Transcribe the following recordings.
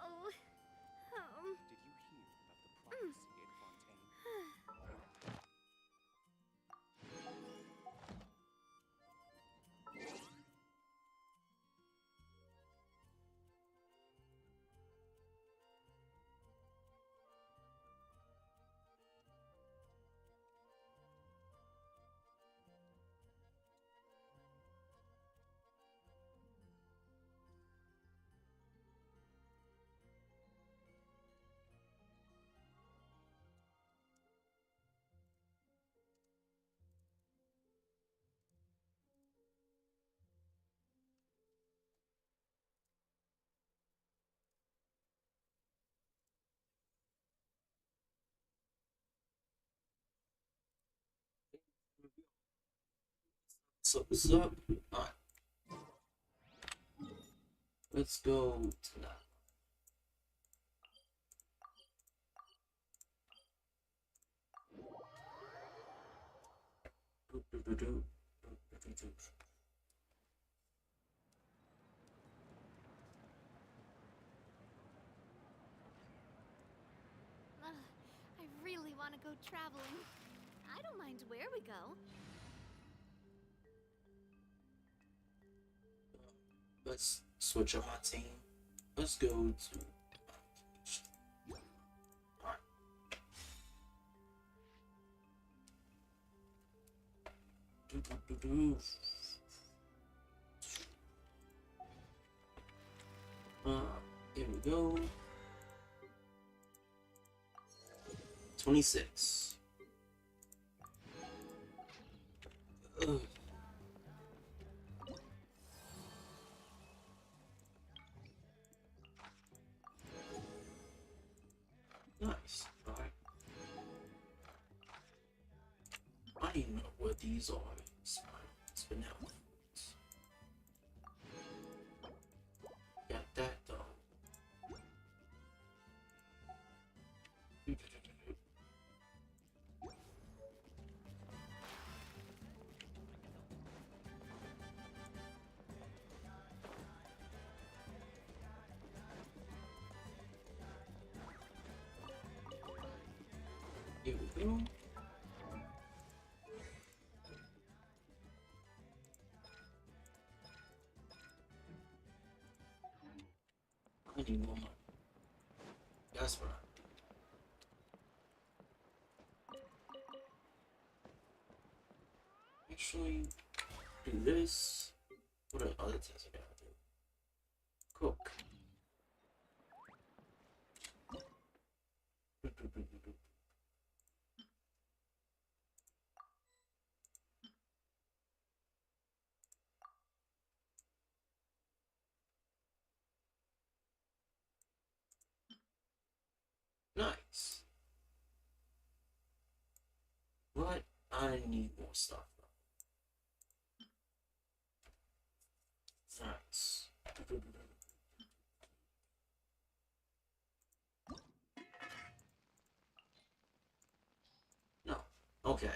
Oh. Oh. Did you hear about the prophecy in Fontaine? So what's up? Alright, let's go to that. I really want to go traveling. I don't mind where we go. Let's switch up my team. Let's go to alright. Here we go. 26. Ugh. Nice. Alright. I don't even know what these are. It's been helpful. Got that though. Here we go. I need more money. That's right. Actually, do this. What are other things I gotta do? Cook. Nice. But I need more stuff. Nice. No. Okay.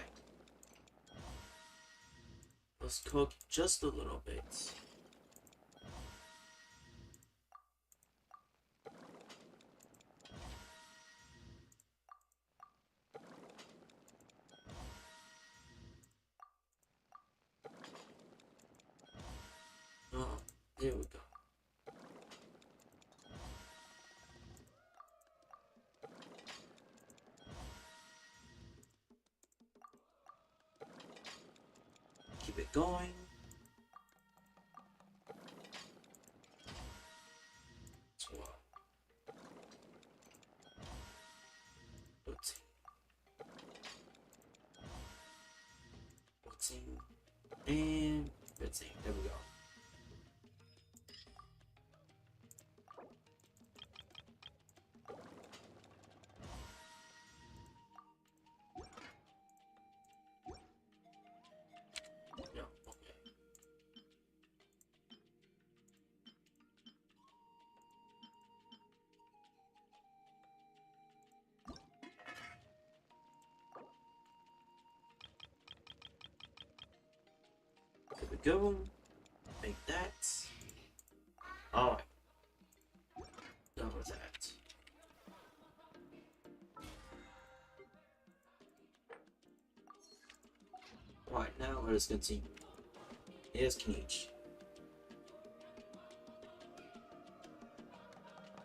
Let's cook just a little bit. Oh, there we go. Keep it going. 12. 13. 14. And 15. There we go. Yeah, okay. Keep it go. Make that. Alright. Done with that. Alright, now let us continue. Here's Kinich.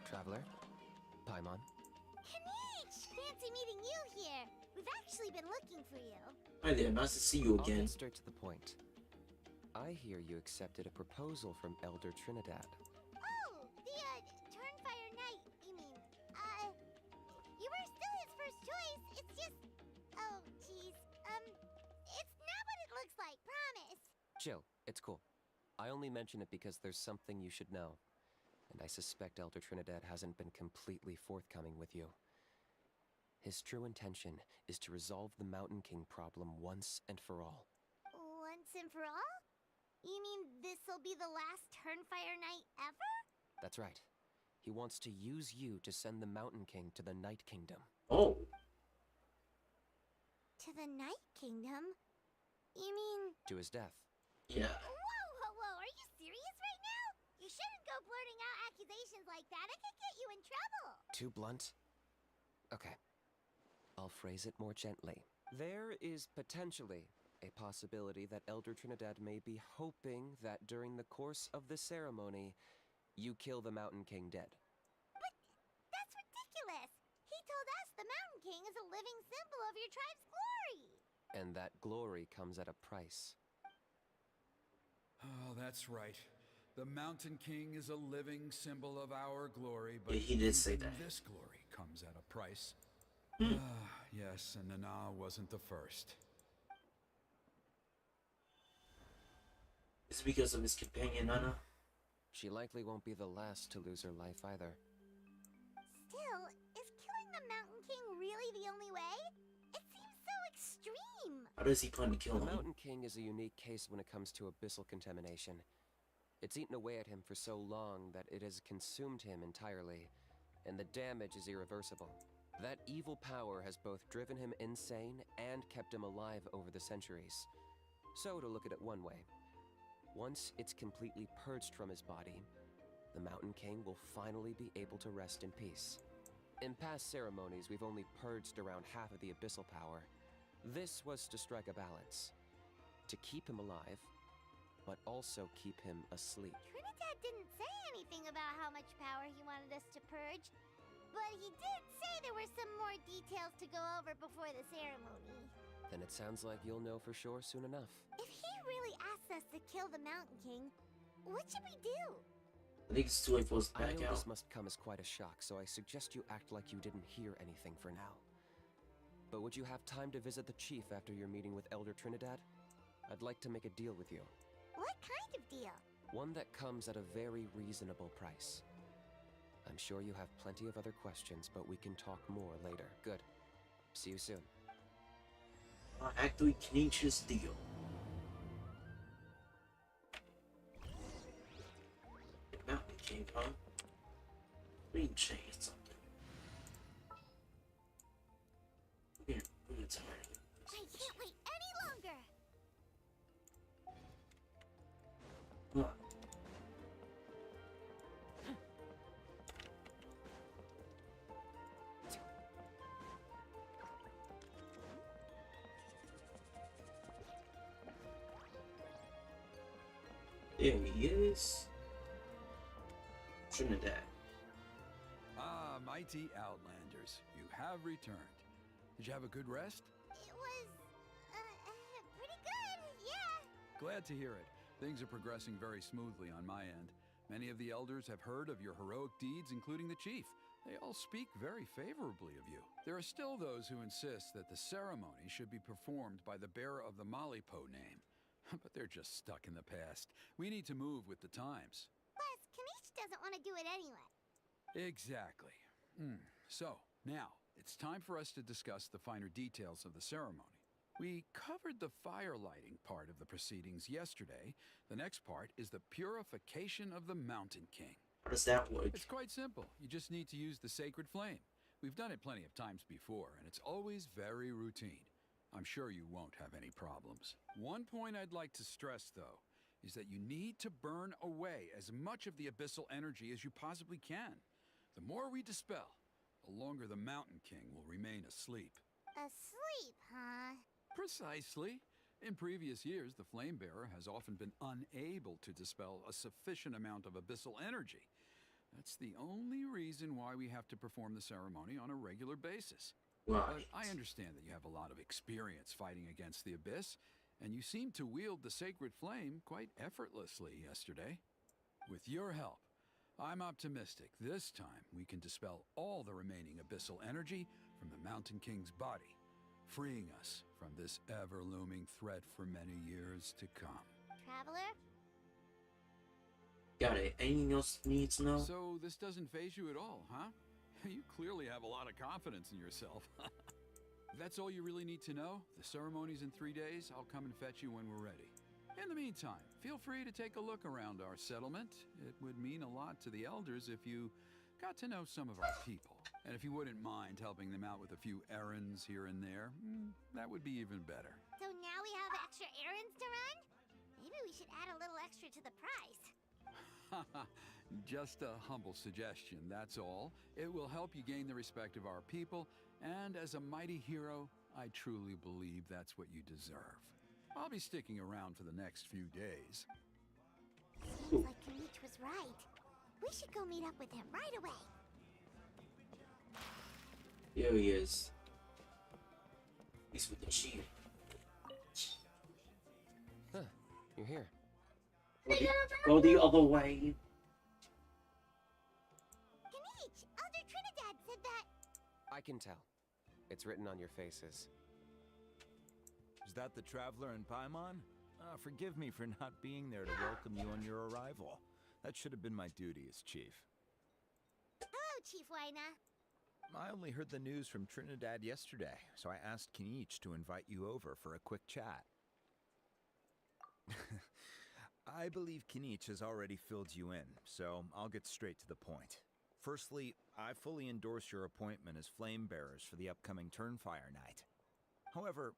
Traveler, Paimon. Kinich! Fancy meeting you here. We've actually been looking for you. Hi there, nice to see you I'll again. get straight to the point. I hear you accepted a proposal from Elder Trinidad. Oh, the, Turnfire Knight, you mean. You were still his first choice. It's just... Oh, jeez. It's not what it looks like, promise. Chill, it's cool. I only mention it because there's something you should know. And I suspect Elder Trinidad hasn't been completely forthcoming with you. His true intention is to resolve the Mountain King problem once and for all. Once and for all? You mean this'll be the last Turnfire Knight ever? That's right. He wants to use you to send the Mountain King to the Night Kingdom. Oh. To the Night Kingdom? You mean... To his death. Yeah. Whoa, are you serious right now? You shouldn't go blurting out accusations like that. It could get you in trouble. Too blunt? Okay. I'll phrase it more gently. There is potentially a possibility that Elder Trinidad may be hoping that during the course of the ceremony, you kill the Mountain King dead. But that's ridiculous. He told us the Mountain King is a living symbol of your tribe's glory. And that glory comes at a price. Oh, that's right. The Mountain King is a living symbol of our glory, but Yeah, he did say even that. this glory comes at a price. Hmm. Yes, and Nana wasn't the first. It's because of his companion, Nana. She likely won't be the last to lose her life either. Still, is killing the Mountain King really the only way? It seems so extreme. How does he plan to kill The him? Mountain King is a unique case when it comes to abyssal contamination. It's eaten away at him for so long that it has consumed him entirely, and the damage is irreversible. That evil power has both driven him insane and kept him alive over the centuries. So, to look at it one way, once it's completely purged from his body, the Mountain King will finally be able to rest in peace. In past ceremonies, we've only purged around half of the abyssal power. This was to strike a balance. To keep him alive, but also keep him asleep. Trinidad didn't say anything about how much power he wanted us to purge, but he did say there were some more details to go over before the ceremony. Then it sounds like you'll know for sure soon enough. If he really asks us to kill the Mountain King, what should we do? I think it's too late for us to I back know out. this must come as quite a shock, so I suggest you act like you didn't hear anything for now. But would you have time to visit the chief after your meeting with Elder Trinidad? I'd like to make a deal with you. What kind of deal? One that comes at a very reasonable price. I'm sure you have plenty of other questions, but we can talk more later. Good. See you soon. Act 3, Kinich's deal. The Mountain King, huh? We can change something. We're tired of I can't wait any longer. Huh. There he is. Trinidad. Ah, mighty Outlanders, you have returned. Did you have a good rest? It was, pretty good, yeah. Glad to hear it. Things are progressing very smoothly on my end. Many of the elders have heard of your heroic deeds, including the chief. They all speak very favorably of you. There are still those who insist that the ceremony should be performed by the bearer of the Malipo name. But they're just stuck in the past. We need to move with the times. Plus, Kinich doesn't want to do it anyway. Exactly. So, now, it's time for us to discuss the finer details of the ceremony. We covered the fire lighting part of the proceedings yesterday. The next part is the purification of the Mountain King. How does that work? It's quite simple. You just need to use the sacred flame. We've done it plenty of times before, and it's always very routine. I'm sure you won't have any problems. One point I'd like to stress, though. is that you need to burn away as much of the abyssal energy as you possibly can. The more we dispel, the longer the Mountain King will remain asleep. Asleep, huh? Precisely. In previous years, the Flame Bearer has often been unable to dispel a sufficient amount of abyssal energy. That's the only reason why we have to perform the ceremony on a regular basis. Right. But I understand that you have a lot of experience fighting against the Abyss, and you seemed to wield the sacred flame quite effortlessly yesterday. With your help, I'm optimistic this time we can dispel all the remaining abyssal energy from the Mountain King's body, freeing us from this ever-looming threat for many years to come. Traveler? Got it. Anything else you need to know? So this doesn't faze you at all, huh? You clearly have a lot of confidence in yourself. That's all you really need to know. The ceremony's in 3 days. I'll come and fetch you when we're ready. In the meantime, feel free to take a look around our settlement. It would mean a lot to the elders if you got to know some of our people. And if you wouldn't mind helping them out with a few errands here and there, that would be even better. So now we have extra errands to run? Maybe we should add a little extra to the price. Just a humble suggestion, that's all. It will help you gain the respect of our people, and as a mighty hero, I truly believe that's what you deserve. I'll be sticking around for the next few days. Seems like Kinich was right. We should go meet up with him right away. Here he is. He's with the chief. Huh, you're here. Go the other way. Kinich, Elder Trinidad said that... I can tell. It's written on your faces. Is that the Traveler and Paimon? Forgive me for not being there to welcome you on your arrival. That should have been my duty as chief. Hello, Chief Waina. I only heard the news from Trinidad yesterday, so I asked Kinich to invite you over for a quick chat. I believe Kinich has already filled you in, so I'll get straight to the point. Firstly, I fully endorse your appointment as flame bearers for the upcoming Turnfire Night. However,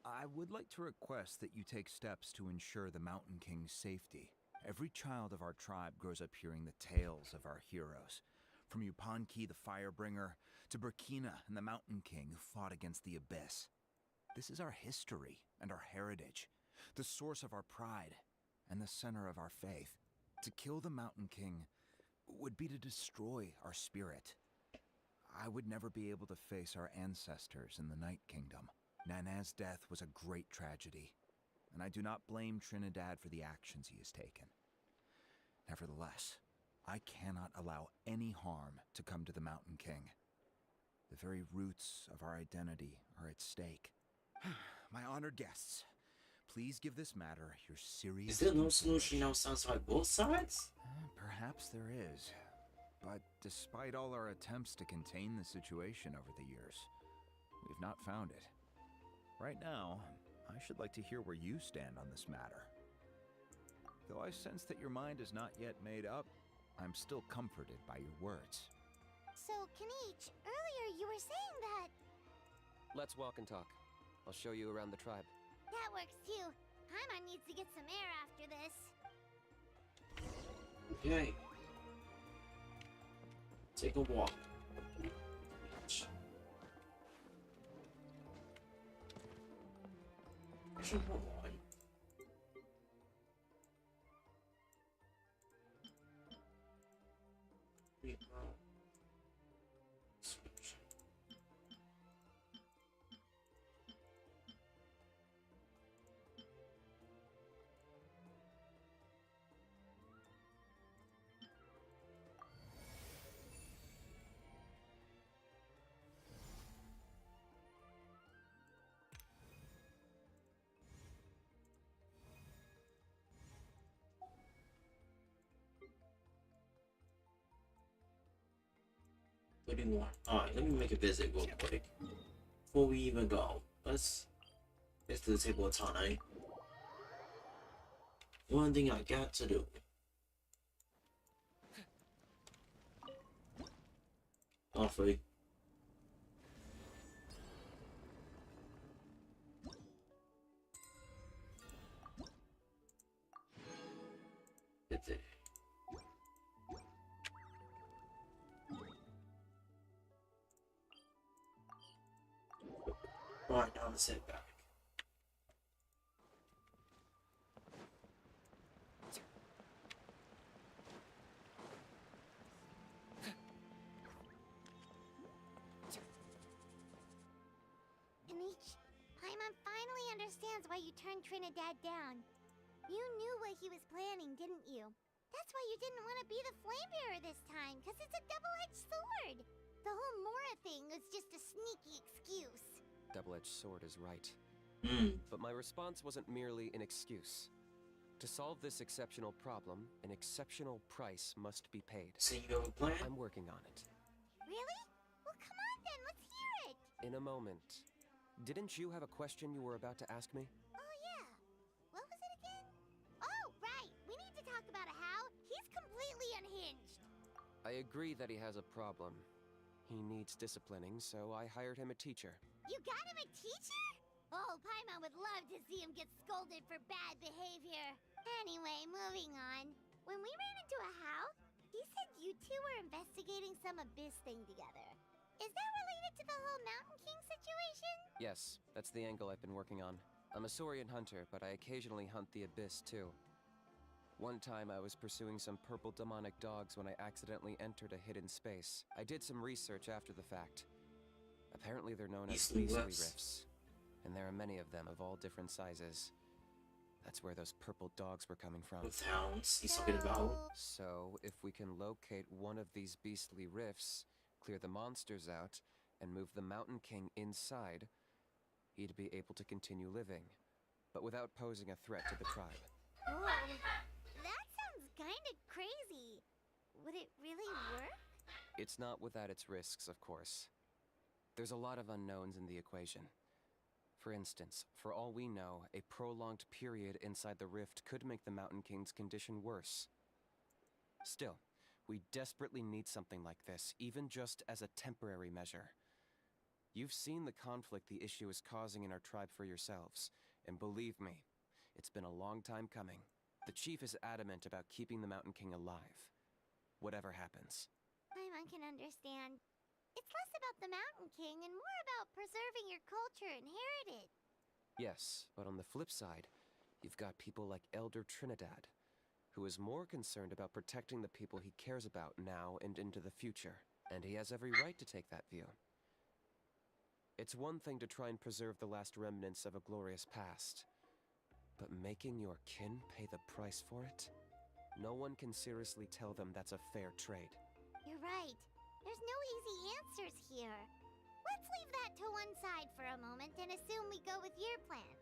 I would like to request that you take steps to ensure the Mountain King's safety. Every child of our tribe grows up hearing the tales of our heroes, from Yupanqui the Firebringer to Burkina and the Mountain King who fought against the Abyss. This is our history and our heritage, the source of our pride and the center of our faith. To kill the Mountain King would be to destroy our spirit. I would never be able to face our ancestors in the Night Kingdom. Nana's death was a great tragedy, and I do not blame Trinidad for the actions he has taken. Nevertheless, I cannot allow any harm to come to the Mountain King. The very roots of our identity are at stake. My honored guests, please give this matter your serious... Is there no solution now? Sounds like both sides? Perhaps there is. But despite all our attempts to contain the situation over the years, we've not found it. Right now, I should like to hear where you stand on this matter. Though I sense that your mind is not yet made up, I'm still comforted by your words. So, Kinich, earlier you were saying that... Let's walk and talk. I'll show you around the tribe. That works too. Paimon needs to get some air after this. Okay. Take a walk. Actually, hold on. Switch. What do you want? Alright, let me make a visit real quick. Before we even go, let's do the table of time. One thing I got to do. Awfully. with it. Alright, now let's head back. Kinich, Paimon finally understands why you turned Trinidad down. You knew what he was planning, didn't you? That's why you didn't want to be the flame bearer this time, because it's a double-edged sword. The whole Mora thing was just a sneaky excuse. Double-edged sword is right. Hmm. But my response wasn't merely an excuse. To solve this exceptional problem, an exceptional price must be paid. So you have a plan? I'm working on it. Really? Well, come on then, let's hear it. In a moment. Didn't you have a question you were about to ask me? Oh, yeah. What was it again? Oh, right. We need to talk about how he's completely unhinged. I agree that he has a problem. He needs disciplining, so I hired him a teacher. You got him a teacher? Oh, Paimon would love to see him get scolded for bad behavior. Anyway, moving on. When we ran into a how, he said you two were investigating some abyss thing together. Is that related to the whole Mountain King situation? Yes, that's the angle I've been working on. I'm a Saurian hunter, but I occasionally hunt the abyss too. One time I was pursuing some purple demonic dogs when I accidentally entered a hidden space. I did some research after the fact. Apparently they're known as Beastly beastly rifts. rifts, and there are many of them of all different sizes. That's where those purple dogs were coming from. With hounds, he's talking about. So, if we can locate one of these beastly rifts, clear the monsters out, and move the Mountain King inside, he'd be able to continue living, but without posing a threat to the tribe. Whoa, that sounds kinda crazy. Would it really work? It's not without its risks, of course. There's a lot of unknowns in the equation. For instance, for all we know, a prolonged period inside the rift could make the Mountain King's condition worse. Still, we desperately need something like this, even just as a temporary measure. You've seen the conflict the issue is causing in our tribe for yourselves, and believe me, it's been a long time coming. The chief is adamant about keeping the Mountain King alive, whatever happens. Paimon can understand. It's less about the Mountain King and more about preserving your culture and heritage. Yes, but on the flip side, you've got people like Elder Trinidad, who is more concerned about protecting the people he cares about now and into the future, and he has every right to take that view. It's one thing to try and preserve the last remnants of a glorious past, but making your kin pay the price for it? No one can seriously tell them that's a fair trade. You're right. There's no easy answers here. Let's leave that to one side for a moment and assume we go with your plan.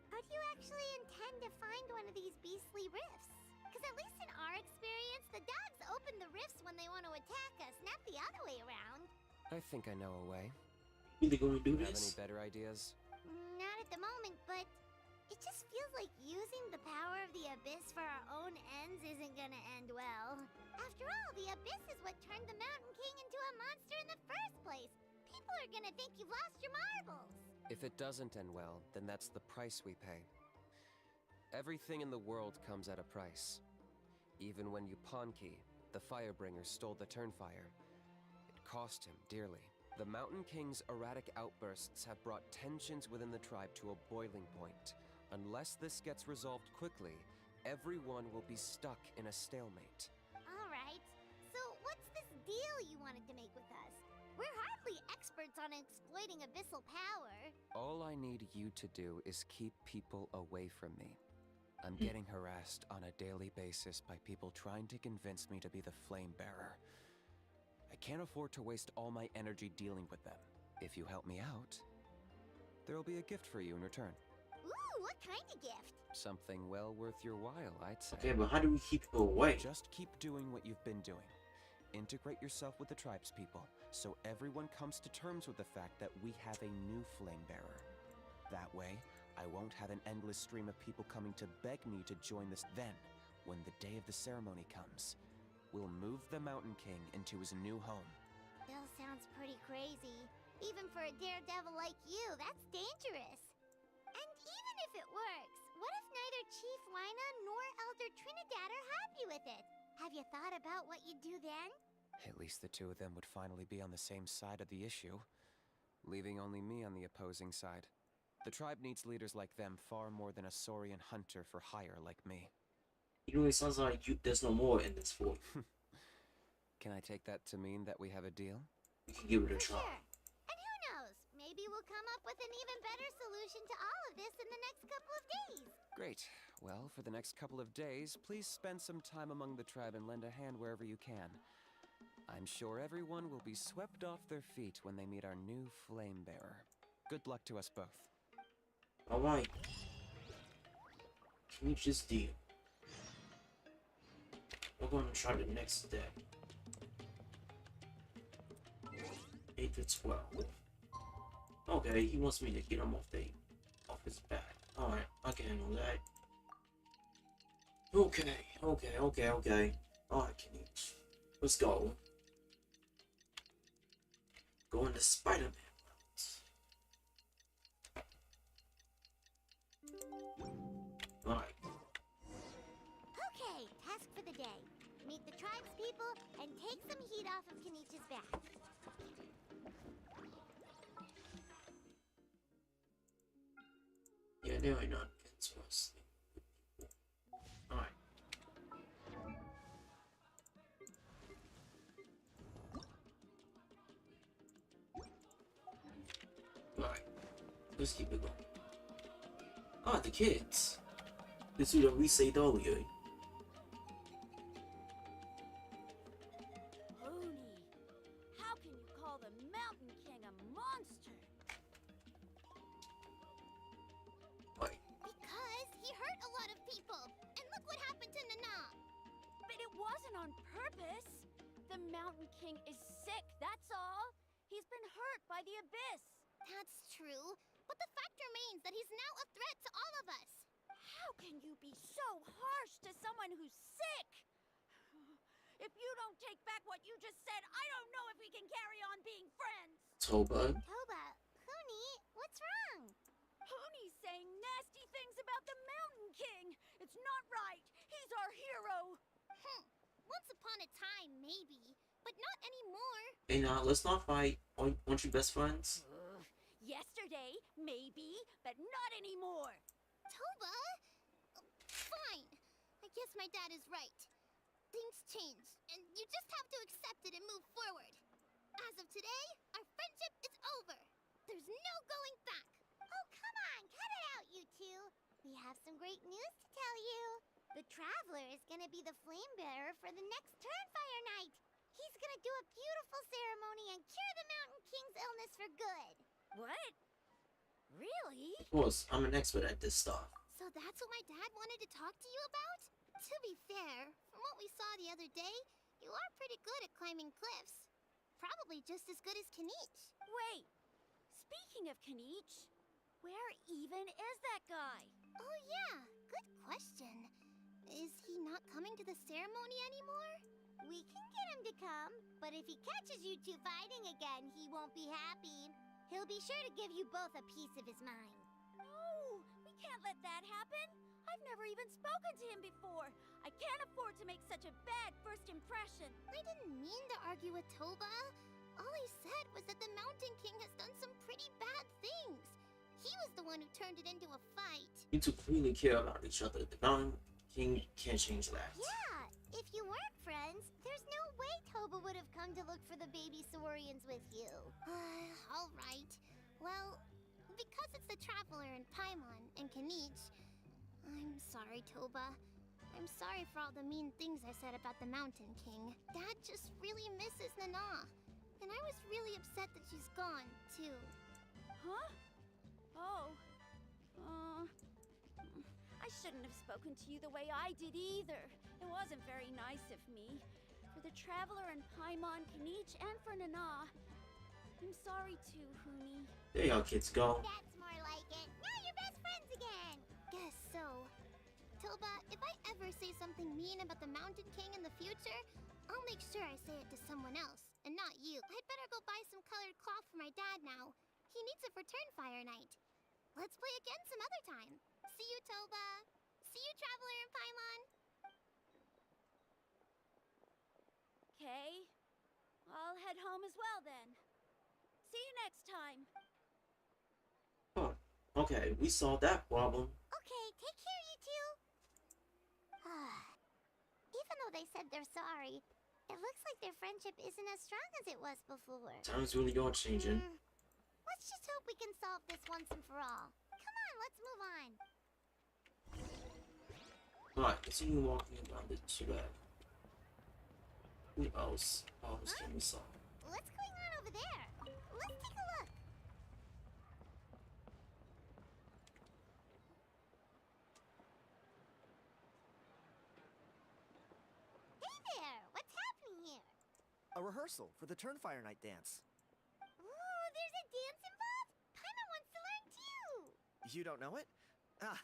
How do you actually intend to find one of these beastly rifts? Because at least in our experience, the dogs open the rifts when they want to attack us, not the other way around. I think I know a way. Are they gonna do You have any this? better ideas? Not at the moment, but it just feels like using the power of the Abyss for our own ends isn't gonna end well. After all, the Abyss is what turned the Mountain King into a monster in the first place. People are gonna think you've lost your marbles. If it doesn't end well, then that's the price we pay. Everything in the world comes at a price. Even when Yupanqui, the Firebringer, stole the Turnfire, it cost him dearly. The Mountain King's erratic outbursts have brought tensions within the tribe to a boiling point. Unless this gets resolved quickly, everyone will be stuck in a stalemate. Alright, so what's this deal you wanted to make with us? We're hardly experts on exploiting abyssal power. All I need you to do is keep people away from me. I'm getting harassed on a daily basis by people trying to convince me to be the flame bearer. I can't afford to waste all my energy dealing with them. If you help me out, there'll be a gift for you in return. Ooh, what kind of gift? Something well worth your while, I'd say. Okay, but how do we keep people away? Just keep doing what you've been doing. Integrate yourself with the tribespeople, so everyone comes to terms with the fact that we have a new flame bearer. That way, I won't have an endless stream of people coming to beg me to join this. Then, when the day of the ceremony comes, we'll move the Mountain King into his new home. Still sounds pretty crazy. Even for a daredevil like you, that's dangerous. And even if it works, what if neither Chief Lina nor Elder Trinidad are happy with it? Have you thought about what you'd do then? At least the two of them would finally be on the same side of the issue, leaving only me on the opposing side. The tribe needs leaders like them far more than a Saurian hunter for hire like me. You know, it sounds like there's no more in this for you. Can I take that to mean that we have a deal? You can give it a For try. sure. And who knows? Maybe we'll come up with an even better solution to all of this in the next couple of days. Great. Well, for the next couple of days, please spend some time among the tribe and lend a hand wherever you can. I'm sure everyone will be swept off their feet when they meet our new flame bearer. Good luck to us both. Alright. Can you just deal? We're gonna try the next day. 8 to 12. Okay, he wants me to get him off his back. Alright, I can handle that. Okay. Alright, Kinich. Let's go. Go into Spider-Man route. Alright. Okay, task for the day. Meet the tribespeople and take some heat off of Kenich's back. Yeah, they are not interesting. Alright. Alright. Let's keep it going. Ah, the kids. This is what we said earlier. Pony, how can you call the Mountain King a monster? Wait. Because he hurt a lot of people. And look what happened to Nana. But it wasn't on purpose. The Mountain King is sick, that's all. He's been hurt by the abyss. That's true. But the fact remains that he's now a threat to all of us. How can you be so harsh to someone who's sick? If you don't take back what you just said, I don't know if we can carry on being friends. Toba. Toba, Huni, what's wrong? Pony's saying nasty things about the Mountain King. It's not right. He's our hero. Once upon a time, maybe. But not anymore. Hey, now, let's not fight. Aren't you best friends? Yesterday, maybe, but not anymore. Toba? Fine. I guess my dad is right. Things change, and you just have to accept it and move forward. As of today, our friendship is over. There's no going back. Oh, come on, cut it out, you two. We have some great news to tell you. The Traveler is gonna be the flame bearer for the next Turnfire Night. He's gonna do a beautiful ceremony and cure the Mountain King's illness for good. What? Really? Of course, I'm an expert at this stuff. So that's what my dad wanted to talk to you about? To be fair, from what we saw the other day, you are pretty good at climbing cliffs. Probably just as good as Kinich. Wait. Speaking of Kinich, where even is that guy? Oh yeah, good question. Is he not coming to the ceremony anymore? We can get him to come, but if he catches you two fighting again, he won't be happy. He'll be sure to give you both a piece of his mind. No, we can't let that happen. I've never even spoken to him before. I can't afford to make such a bad first impression. I didn't mean to argue with Toba. All I said was that the Mountain King has done some pretty bad things. He was the one who turned it into a fight. You two clearly care about each other. The Mountain King can't change that. Yeah, if you weren't friends, there's no way Toba would have come to look for the baby Saurians with you. All right. Well, because it's the Traveler and Paimon and Kinich, I'm sorry, Toba. I'm sorry for all the mean things I said about the Mountain King. Dad just really misses Nana. And I was really upset that she's gone, too. Huh? Oh. I shouldn't have spoken to you the way I did either. It wasn't very nice of me. For the Traveler and Paimon, Kinich, and for Nana. I'm sorry too, Huni. There y'all kids go. That's more like it. Now you're best friends again. Guess so. Toba, if I ever say something mean about the Mountain King in the future, I'll make sure I say it to someone else, and not you. I'd better go buy some colored cloth for my dad now. He needs it for Turnfire Night. Let's play again some other time. See you, Toba. See you, Traveler and Paimon. Okay. I'll head home as well then. See you next time. Oh, okay, we solved that problem. Okay, take care, you two. Even though they said they're sorry, it looks like their friendship isn't as strong as it was before. Times really are changing. Let's just hope we can solve this once and for all. Come on, let's move on. Alright, continue walking around the shebang. Who else? Can we solve? What's going on over there? Let's take a look. Hey there! What's happening here? A rehearsal for the Turnfire Night dance. Ooh, there's a dance involved? Paimon wants to learn too! You don't know it? Ah,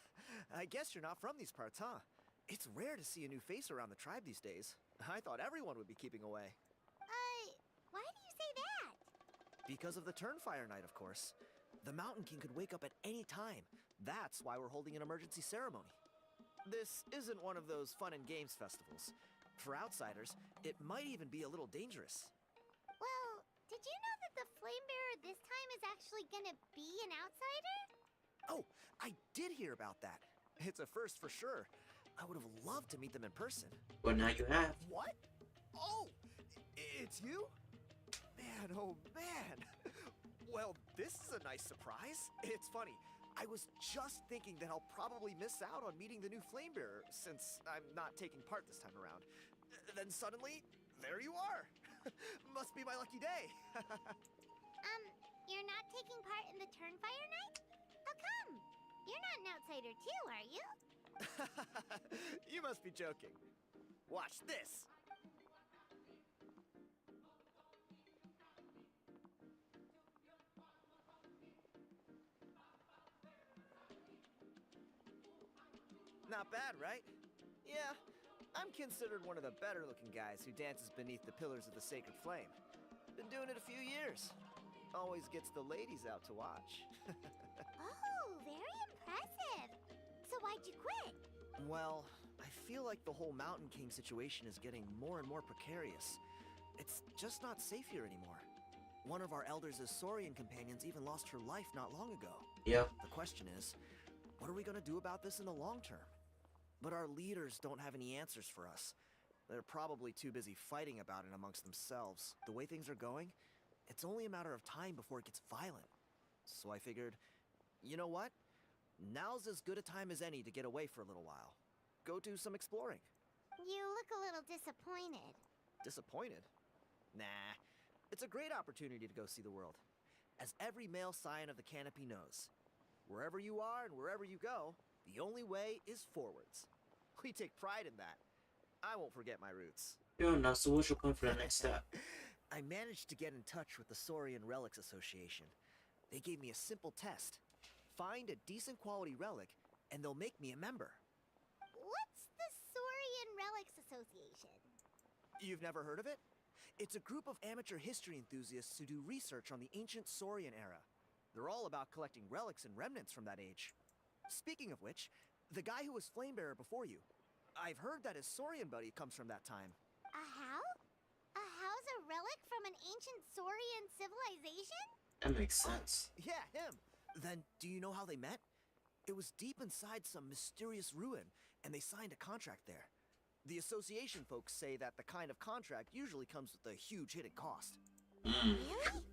I guess you're not from these parts, huh? It's rare to see a new face around the tribe these days. I thought everyone would be keeping away. Why do you say that? Because of the Turnfire Night, of course. The Mountain King could wake up at any time. That's why we're holding an emergency ceremony. This isn't one of those fun and games festivals. For outsiders, it might even be a little dangerous. Well, did you know that the Flame Bearer this time is actually gonna be an outsider? Oh, I did hear about that. It's a first for sure. I would have loved to meet them in person. But now you have. What? Oh, it's you? Man, oh man. Well, this is a nice surprise. It's funny. I was just thinking that I'll probably miss out on meeting the new Flame Bearer since I'm not taking part this time around. Then suddenly, there you are. Must be my lucky day. You're not taking part in the Turnfire Night? How come? You're not an outsider too, are you? You must be joking. Watch this. Not bad, right? Yeah, I'm considered one of the better looking guys who dances beneath the pillars of the sacred flame. Been doing it a few years. Always gets the ladies out to watch. Oh, very impressive. So why'd you quit? Well, I feel like the whole Mountain King situation is getting more and more precarious. It's just not safe here anymore. One of our elders' Saurian companions even lost her life not long ago. Yep. The question is, what are we gonna do about this in the long term? But our leaders don't have any answers for us. They're probably too busy fighting about it amongst themselves. The way things are going, it's only a matter of time before it gets violent. So I figured, you know what? Now's as good a time as any to get away for a little while. Go do some exploring. You look a little disappointed. Disappointed? Nah. It's a great opportunity to go see the world. As every male scion of the canopy knows, wherever you are and wherever you go, the only way is forwards. We take pride in that. I won't forget my roots. Fair enough, so what's your plan for the next step? I managed to get in touch with the Saurian Relics Association. They gave me a simple test. Find a decent quality relic, and they'll make me a member. What's the Saurian Relics Association? You've never heard of it? It's a group of amateur history enthusiasts who do research on the ancient Saurian era. They're all about collecting relics and remnants from that age. Speaking of which, the guy who was Flamebearer before you, I've heard that his Saurian buddy comes from that time. A how? A how's a relic from an ancient Saurian civilization? That makes sense. Yeah, him. Then, do you know how they met? It was deep inside some mysterious ruin, and they signed a contract there. The association folks say that the kind of contract usually comes with a huge hidden cost. Really?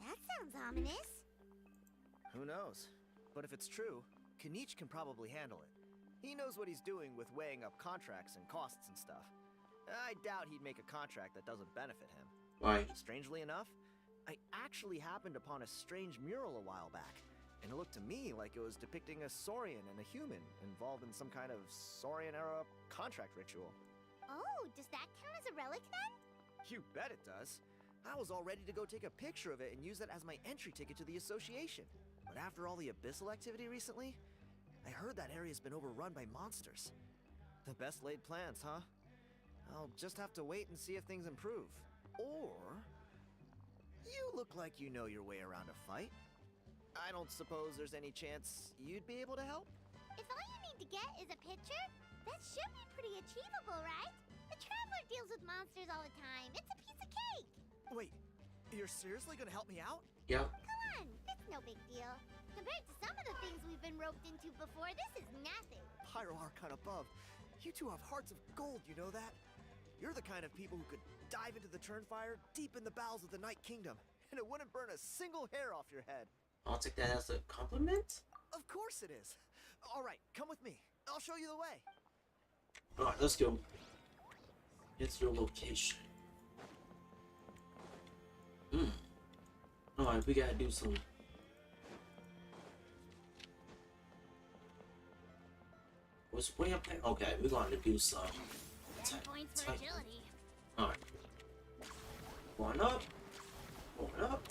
That sounds ominous. Who knows? But if it's true, Kinich can probably handle it. He knows what he's doing with weighing up contracts and costs and stuff. I doubt he'd make a contract that doesn't benefit him. Why? Strangely enough, I actually happened upon a strange mural a while back, and it looked to me like it was depicting a Saurian and a human involved in some kind of Saurian-era contract ritual. Oh, does that count as a relic then? You bet it does. I was all ready to go take a picture of it and use it as my entry ticket to the association. But after all the abyssal activity recently, I heard that area's been overrun by monsters. The best laid plans, huh? I'll just have to wait and see if things improve. Or... you look like you know your way around a fight. I don't suppose there's any chance you'd be able to help? If all you need to get is a picture, that should be pretty achievable, right? The Traveler deals with monsters all the time. It's a piece of cake. Wait, you're seriously gonna help me out? Yep. Come on, it's no big deal. Compared to some of the things we've been roped into before, this is nothing. Pyro Archon above. You two have hearts of gold, you know that? You're the kind of people who could dive into the Turnfire deep in the bowels of the Night Kingdom, and it wouldn't burn a single hair off your head. I'll take that as a compliment. Of course it is. All right, come with me. I'll show you the way. Alright, let's go. It's your location. Alright, we gotta do some. What's way up there? Okay, we're gonna do some. 10 points for agility. Alright. Going up. Going up.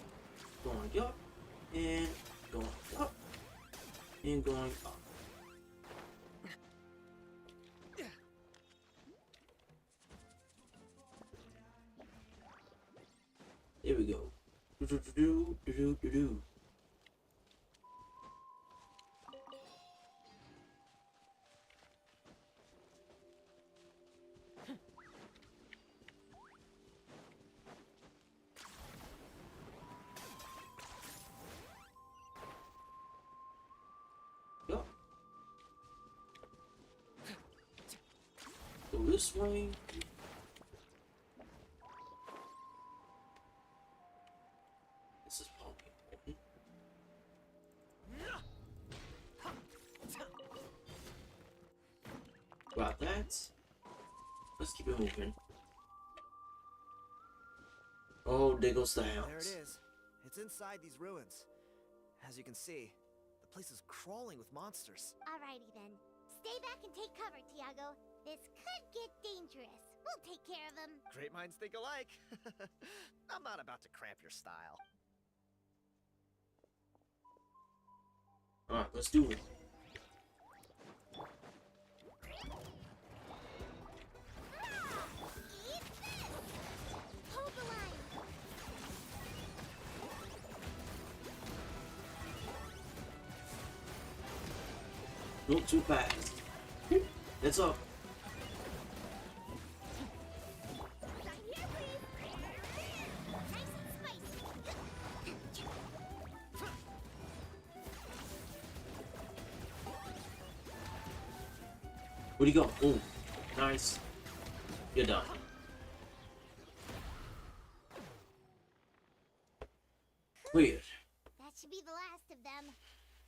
Going up. And going up. And going up. There we go. Do. Go. Go this way. This is probably important. Grab that. Let's keep it moving. Oh, there goes the house. There it is. It's inside these ruins. As you can see, the place is crawling with monsters. Alrighty then. Stay back and take cover, Tiago. This could get dangerous. We'll take care of them. Great minds think alike. I'm not about to cramp your style. Alright, let's do it. Eat this! Hold the line. Not too fast. It's up. Right here, please. Nice and spicy. Where'd he go? Oh, nice. You're done. Weird. That should be the last of them.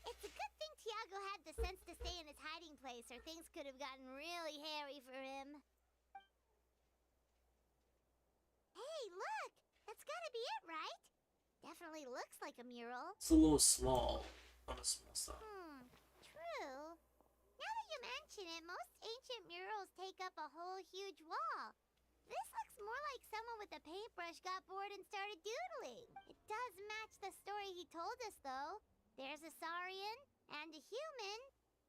It's a good thing Tiago had the sense to stay in his hiding place, or things could have gotten really hairy for him. Hey, look! That's gotta be it, right? Definitely looks like a mural. It's a little small. On the small side. True. Now that you mention it, most ancient murals take up a whole huge wall. This looks more like someone with a paintbrush got bored and started doodling. It does match the story he told us, though. There's a Saurian and a human.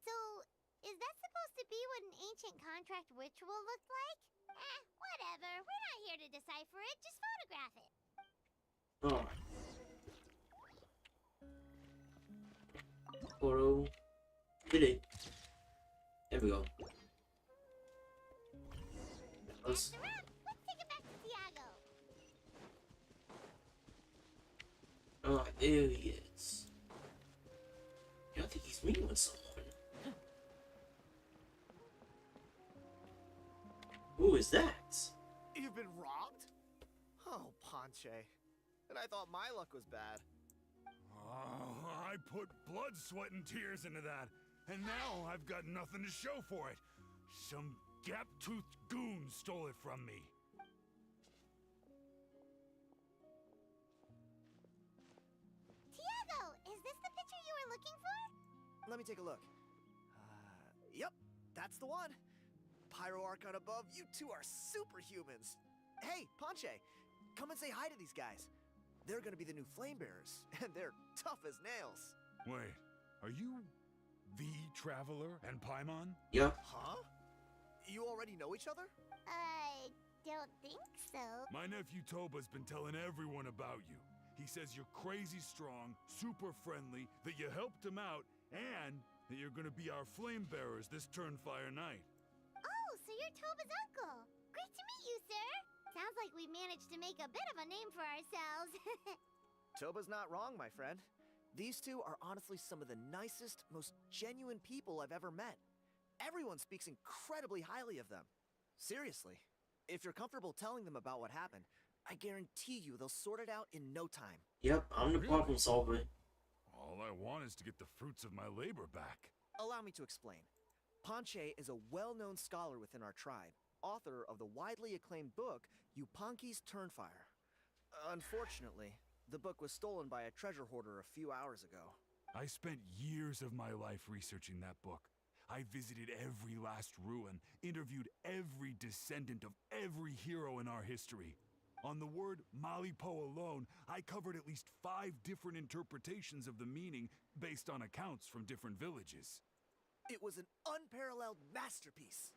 So, is that supposed to be what an ancient contract ritual looked like? Whatever. We're not here to decipher it. Just photograph it. Alright. Photo. Did it. There we go. That's the wrap. Let's take it back to Tiago. Alright, there he is. Yeah, I think he's meeting with someone. Who is that? You've been robbed? Oh, Ponche. And I thought my luck was bad. I put blood, sweat, and tears into that, and now I've got nothing to show for it. Some gap-toothed goon stole it from me. Tiago, is this the picture you were looking for? Let me take a look. Yep, that's the one. Pyro Archon above, you two are superhumans. Hey, Ponche, come and say hi to these guys. They're gonna be the new flame bearers, and they're tough as nails. Wait, are you the Traveler and Paimon? Yep. Huh? You already know each other? I don't think so. My nephew Toba's been telling everyone about you. He says you're crazy strong, super friendly, that you helped him out, and that you're gonna be our flame bearers this Turnfire night. Oh, so you're Toba's uncle. Great to meet you, sir. Sounds like we managed to make a bit of a name for ourselves. Toba's not wrong, my friend. These two are honestly some of the nicest, most genuine people I've ever met. Everyone speaks incredibly highly of them. Seriously, if you're comfortable telling them about what happened, I guarantee you they'll sort it out in no time. Yep, I'm the problem solver. All I want is to get the fruits of my labor back. Allow me to explain. Panche is a well-known scholar within our tribe, author of the widely acclaimed book, Yupanqui's Turnfire. Unfortunately, the book was stolen by a treasure hoarder a few hours ago. I spent years of my life researching that book. I visited every last ruin, interviewed every descendant of every hero in our history. On the word Malipo alone, I covered at least 5 different interpretations of the meaning based on accounts from different villages. It was an unparalleled masterpiece.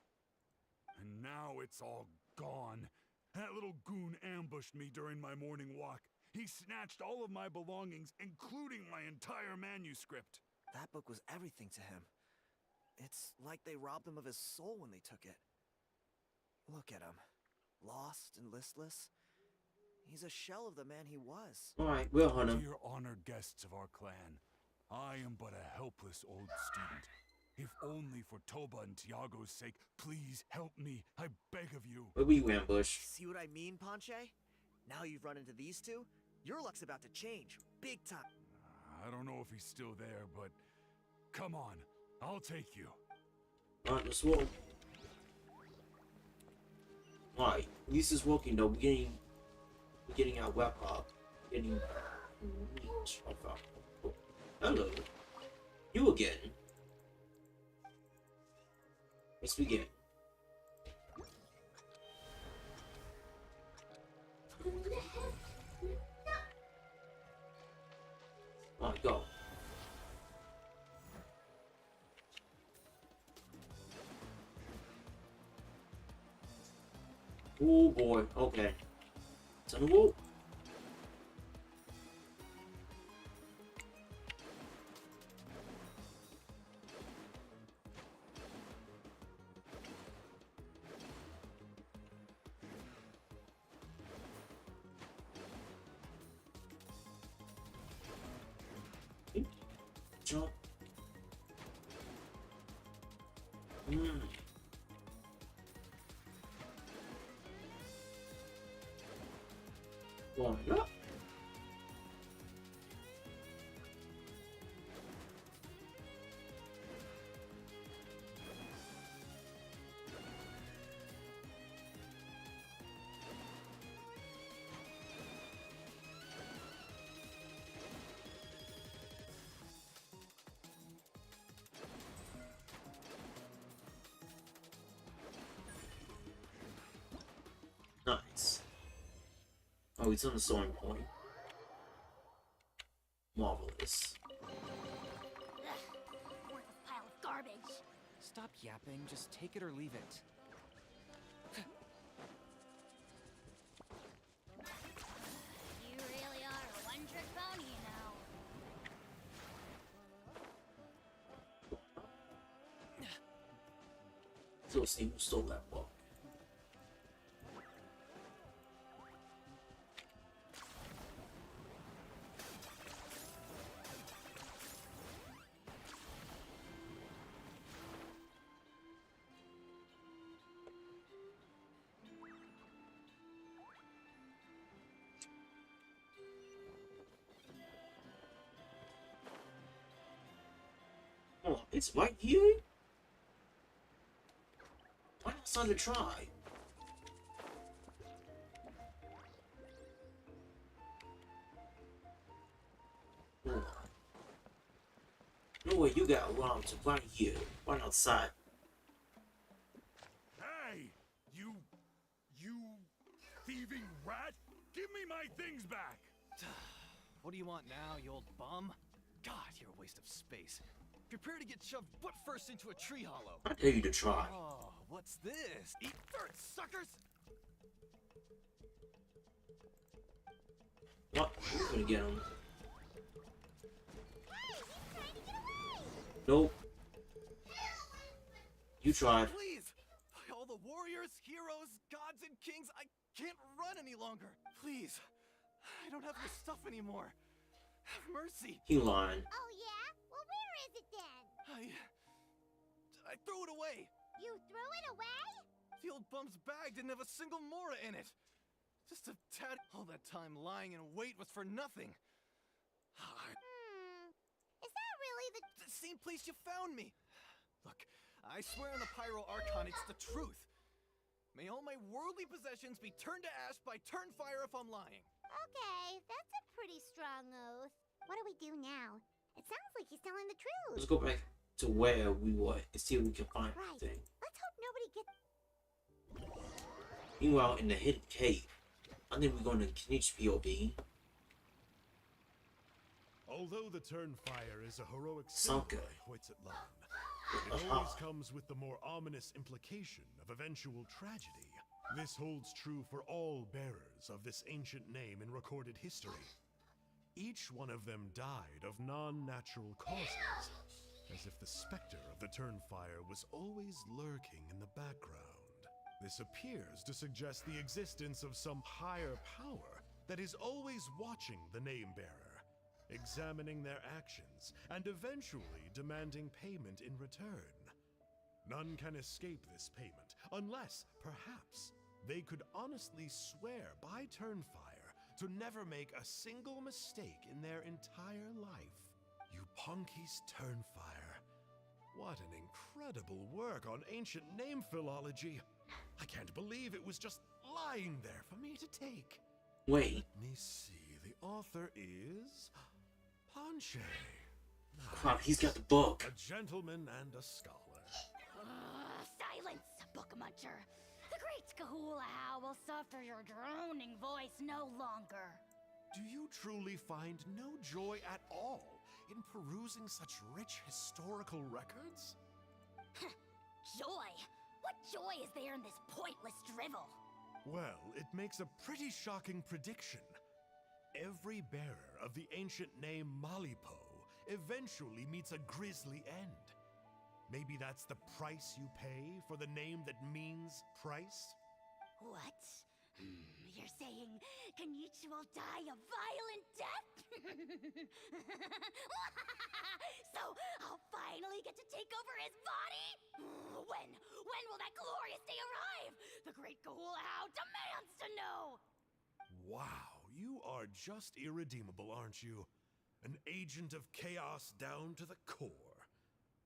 And now it's all gone. That little goon ambushed me during my morning walk. He snatched all of my belongings, including my entire manuscript. That book was everything to him. It's like they robbed him of his soul when they took it. Look at him. Lost and listless. He's a shell of the man he was. Alright, we'll hunt him. Dear honored guests of our clan, I am but a helpless old student. If only for Toba and Tiago's sake, please help me. I beg of you. Where were you, ambush? See what I mean, Panche? Now you've run into these two, your luck's about to change. Big time. I don't know if he's still there, but come on. I'll take you. Alright, let's walk. Alright, at least it's working though. We're getting our weapon up. Getting meat. Oh, hello. You again. Let's begin. Alright, go. Oh boy, okay. It's on the wall. Jump. Going up. Nice. Oh, he's on the sewing point. Marvelous. Worthless pile of garbage. Stop yapping, just take it or leave it. You really are a one-trick pony, you know. So let's see who stole that book. Oh, it's right here? Why not start to try? Hold on. No way you got around to right here, right outside. Hey! You thieving rat! Give me my things back! What do you want now, you old bum? God, you're a waste of space. Prepare to get shoved butt first into a tree hollow. I dare you to try. Oh, what's this? Eat dirt, suckers! What? We're gonna get him. Hey, he's trying to get away! Nope. You tried. Please! By all the warriors, heroes, gods, and kings, I can't run any longer. Please. I don't have your stuff anymore. Have mercy. He lying. Oh, yeah? Well, where is it then? I threw it away. You threw it away? The old bum's bag didn't have a single mora in it. Just a tad. All that time lying in wait was for nothing. Is that really the... The same place you found me. Look, I swear on the Pyro Archon it's the truth. May all my worldly possessions be turned to ash by Turnfire if I'm lying. Okay, that's a pretty strong oath. What do we do now? It sounds like he's telling the truth. Let's go back to where we were and see if we can find Right. anything. Let's hope nobody gets... Meanwhile, in the hidden cave, I think we're going to Kinich POV. Although the Turnfire is a heroic Sup symbol Guys. of Huitzatlan, it always comes with the more ominous implication of eventual tragedy. This holds true for all bearers of this ancient name in recorded history. Each one of them died of non-natural causes, as if the specter of the Turnfire was always lurking in the background. This appears to suggest the existence of some higher power that is always watching the name-bearer, examining their actions, and eventually demanding payment in return. None can escape this payment, unless, perhaps, they could honestly swear by Turnfire to never make a single mistake in their entire life. You Punky's Turnfire. What an incredible work on ancient name philology. I can't believe it was just lying there for me to take. Wait. Let me see. The author is... Ponche. Crap, he's got the book. A gentleman and a scholar. Silence, book muncher. The great Kahulahow will suffer your droning voice no longer. Do you truly find no joy at all in perusing such rich historical records? Joy? What joy is there in this pointless drivel? Well, it makes a pretty shocking prediction. Every bearer of the ancient name Malipo eventually meets a grisly end. Maybe that's the price you pay for the name that means price? What? You're saying Kinich will die a violent death? So I'll finally get to take over his body? When will that glorious day arrive? The great Kahulahow demands to know! Wow, you are just irredeemable, aren't you? An agent of chaos down to the core.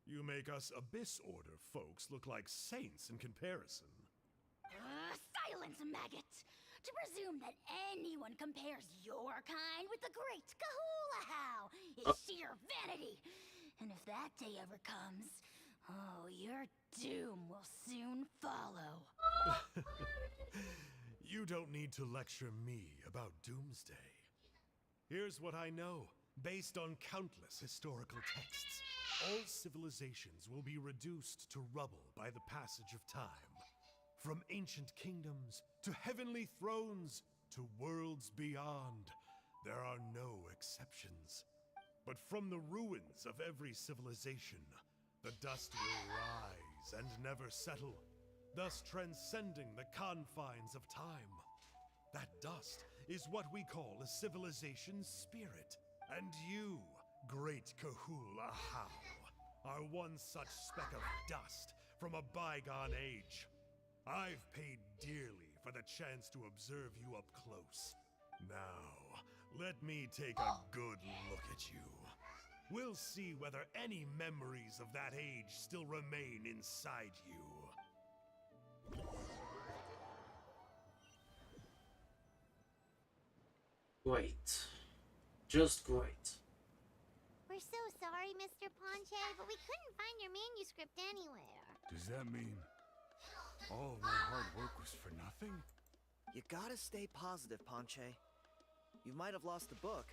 You make us Abyss Order folks look like saints in comparison. Silence, maggot! To presume that anyone compares your kind with the great Kahulahow is sheer vanity. And if that day ever comes, oh, your doom will soon follow. You don't need to lecture me about Doomsday. Here's what I know, based on countless historical texts. All civilizations will be reduced to rubble by the passage of time. From ancient kingdoms to heavenly thrones to worlds beyond, there are no exceptions. But from the ruins of every civilization, the dust will rise and never settle, thus transcending the confines of time. That dust is what we call a civilization's spirit. And you, great Kahulahow, are one such speck of dust from a bygone age. I've paid dearly for the chance to observe you up close. Now, let me take a good look at you. We'll see whether any memories of that age still remain inside you. Great. Just great. We're so sorry, Mr. Ponche, but we couldn't find your manuscript anywhere. Does that mean all of my hard work was for nothing? You gotta stay positive, Ponche. You might have lost the book,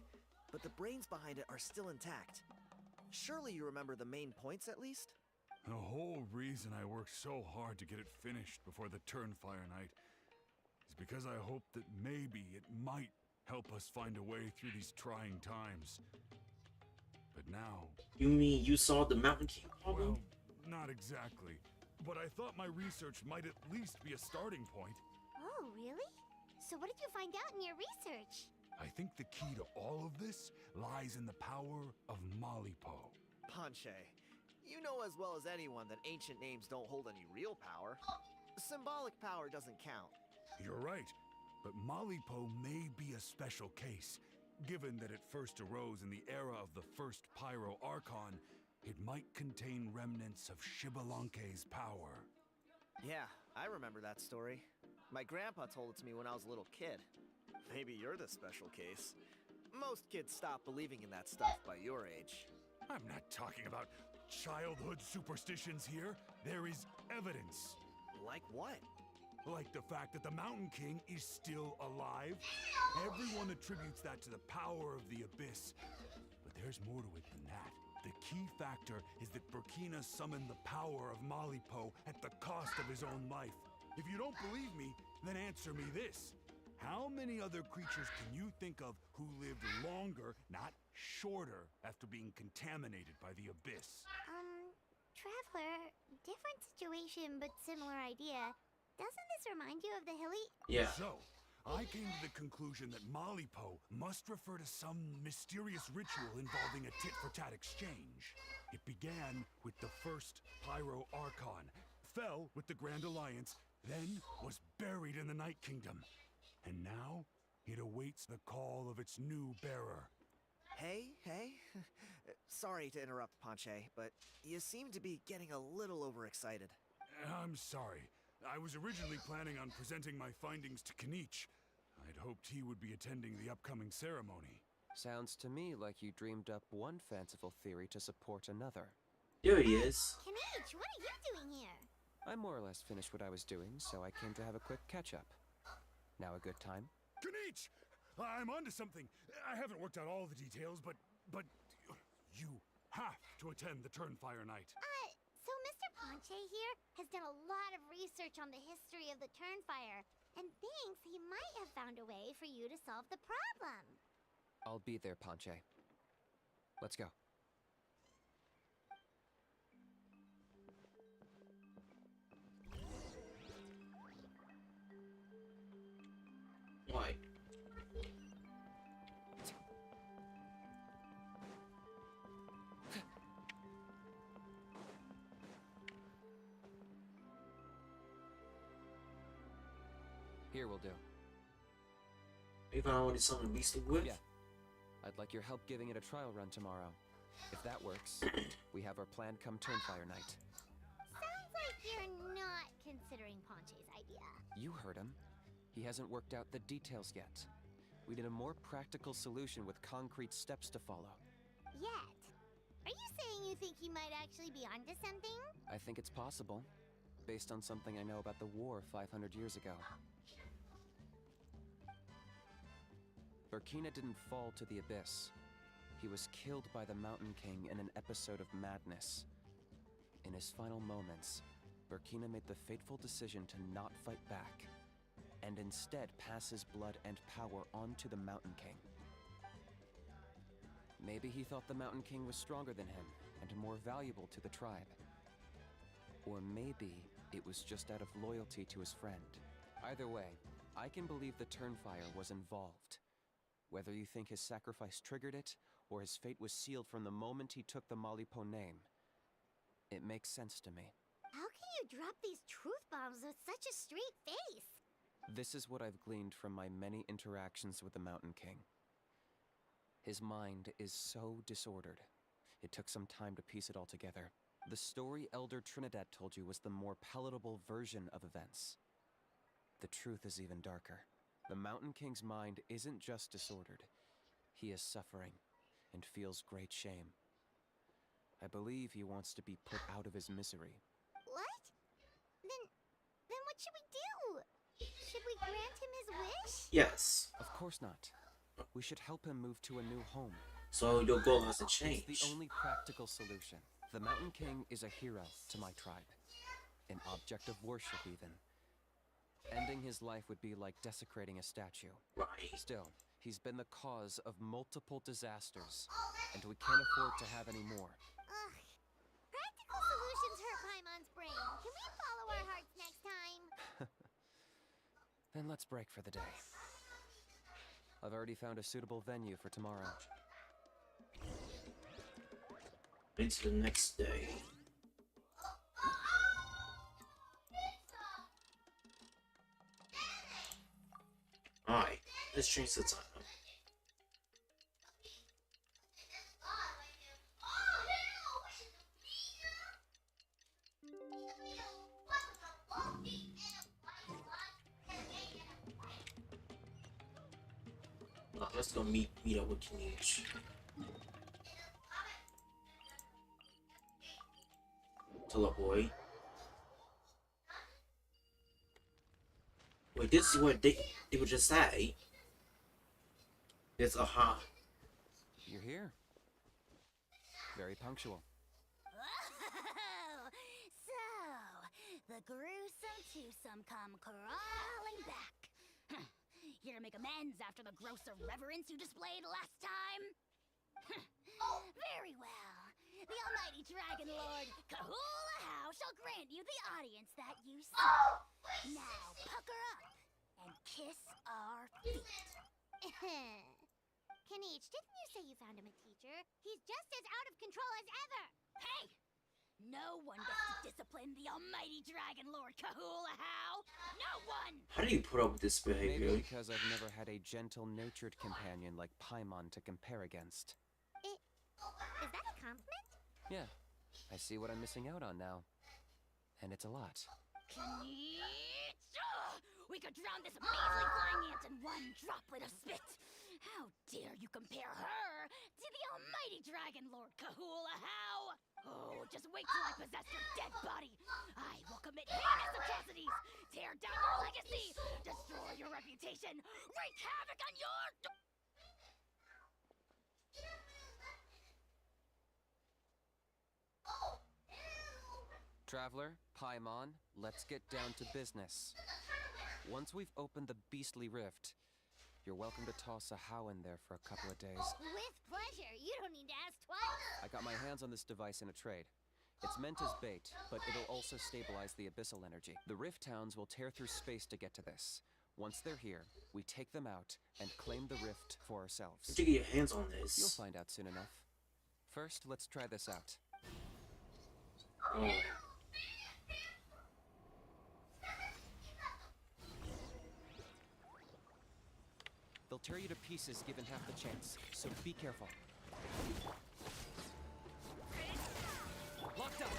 but the brains behind it are still intact. Surely you remember the main points at least? The whole reason I worked so hard to get it finished before the Turnfire night is because I hoped that maybe it might help us find a way through these trying times. But now... You mean you saw the Mountain King problem? Well, not exactly. But I thought my research might at least be a starting point. Oh, really? So what did you find out in your research? I think the key to all of this lies in the power of Malipo. Panche, you know as well as anyone that ancient names don't hold any real power. Symbolic power doesn't count. You're right, but Malipo may be a special case. Given that it first arose in the era of the first Pyro Archon, it might contain remnants of Shibalanke's power. Yeah, I remember that story. My grandpa told it to me when I was a little kid. Maybe you're the special case. Most kids stop believing in that stuff by your age. I'm not talking about childhood superstitions here. There is evidence. Like what? Like the fact that the Mountain King is still alive. Everyone attributes that to the power of the Abyss. But there's more to it than that. The key factor is that Burkina summoned the power of Malipo at the cost of his own life. If you don't believe me, then answer me this. How many other creatures can you think of who lived longer, not shorter, after being contaminated by the Abyss? Traveler, different situation but similar idea. Doesn't this remind you of the hilly? Yeah. So, I came to the conclusion that Malipo must refer to some mysterious ritual involving a tit-for-tat exchange. It began with the first Pyro Archon, fell with the Grand Alliance, then was buried in the Night Kingdom. And now, it awaits the call of its new bearer. Hey. Sorry to interrupt, Panche, but you seem to be getting a little overexcited. I'm sorry. I was originally planning on presenting my findings to Kinich. I'd hoped he would be attending the upcoming ceremony. Sounds to me like you dreamed up one fanciful theory to support another. There he is. Kinich, what are you doing here? I more or less finished what I was doing, so I came to have a quick catch-up. Now a good time? Kinich! I'm onto something. I haven't worked out all the details, but you have to attend the Turnfire Night. So Mr. Panche here has done a lot of research on the history of the Turnfire and thinks he might have found a way for you to solve the problem. I'll be there, Panche. Let's go. Why? Here will do. You found already something to be sleep with? Yeah. I'd like your help giving it a trial run tomorrow. If that works, we have our plan come Turnfire Night. Sounds like you're not considering Panche's idea. You heard him. He hasn't worked out the details yet. We need a more practical solution with concrete steps to follow. Yet. Are you saying you think he might actually be onto something? I think it's possible, based on something I know about the war 500 years ago. Burkina didn't fall to the Abyss. He was killed by the Mountain King in an episode of madness. In his final moments, Burkina made the fateful decision to not fight back, and instead pass his blood and power on to the Mountain King. Maybe he thought the Mountain King was stronger than him, and more valuable to the tribe. Or maybe it was just out of loyalty to his friend. Either way, I can believe the Turnfire was involved. Whether you think his sacrifice triggered it, or his fate was sealed from the moment he took the Malipo name, it makes sense to me. How can you drop these truth bombs with such a straight face? This is what I've gleaned from my many interactions with the Mountain King. His mind is so disordered. It took some time to piece it all together. The story Elder Trinidad told you was the more palatable version of events. The truth is even darker. The Mountain King's mind isn't just disordered. He is suffering and feels great shame. I believe he wants to be put out of his misery. What? Then what should we do? Should we grant him his wish? Yes. Of course not. We should help him move to a new home. So your goal hasn't changed. It's the only practical solution. The Mountain King is a hero to my tribe. An object of worship, even. Ending his life would be like desecrating a statue. Right. Still, He's been the cause of multiple disasters, and we can't afford to have any more. Ugh. Practical solutions hurt Paimon's brain. Can we follow our hearts next time? Then let's break for the day. I've already found a suitable venue for tomorrow. Into the next day. Alright, let's change the time. Let's go meet up with Kinich. Hello, boy. Wait, this is what they would just say. It's You're here. Very punctual. Oh, so the gruesome twosome come crawling back. Here to make amends after the gross irreverence you displayed last time? Very well. The almighty Dragon Lord Kahula How shall grant you the audience that you seek. Now pucker up and kiss our feet. Kinich, didn't you say you found him a teacher? He's just as out of control as ever! Hey! No one gets to discipline the almighty Dragon Lord Kahula How! No one! How do you put up with this behavior? Maybe because I've never had a gentle-natured companion like Paimon to compare against. Is that a compliment? Yeah, I see what I'm missing out on now. And it's a lot. Kinich! We could drown this measly flying ant in one droplet of spit! How dare you compare her to the almighty Dragon Lord Kahula How! Oh, just wait till I possess your dead body! I will commit heinous atrocities! Tear down your legacy! Destroy your reputation! Wreak havoc on your... Traveler, Paimon, let's get down to business. Once we've opened the beastly rift, you're welcome to toss a How in there for a couple of days. With pleasure. You don't need to ask twice. I got my hands on this device in a trade. It's meant as bait, but it'll also stabilize the abyssal energy. The Rift Hounds will tear through space to get to this. Once they're here, we take them out and claim the rift for ourselves. Did you get your hands on this? You'll find out soon enough. First, let's try this out. Oh. They'll tear you to pieces given half the chance, so be careful. Locked up!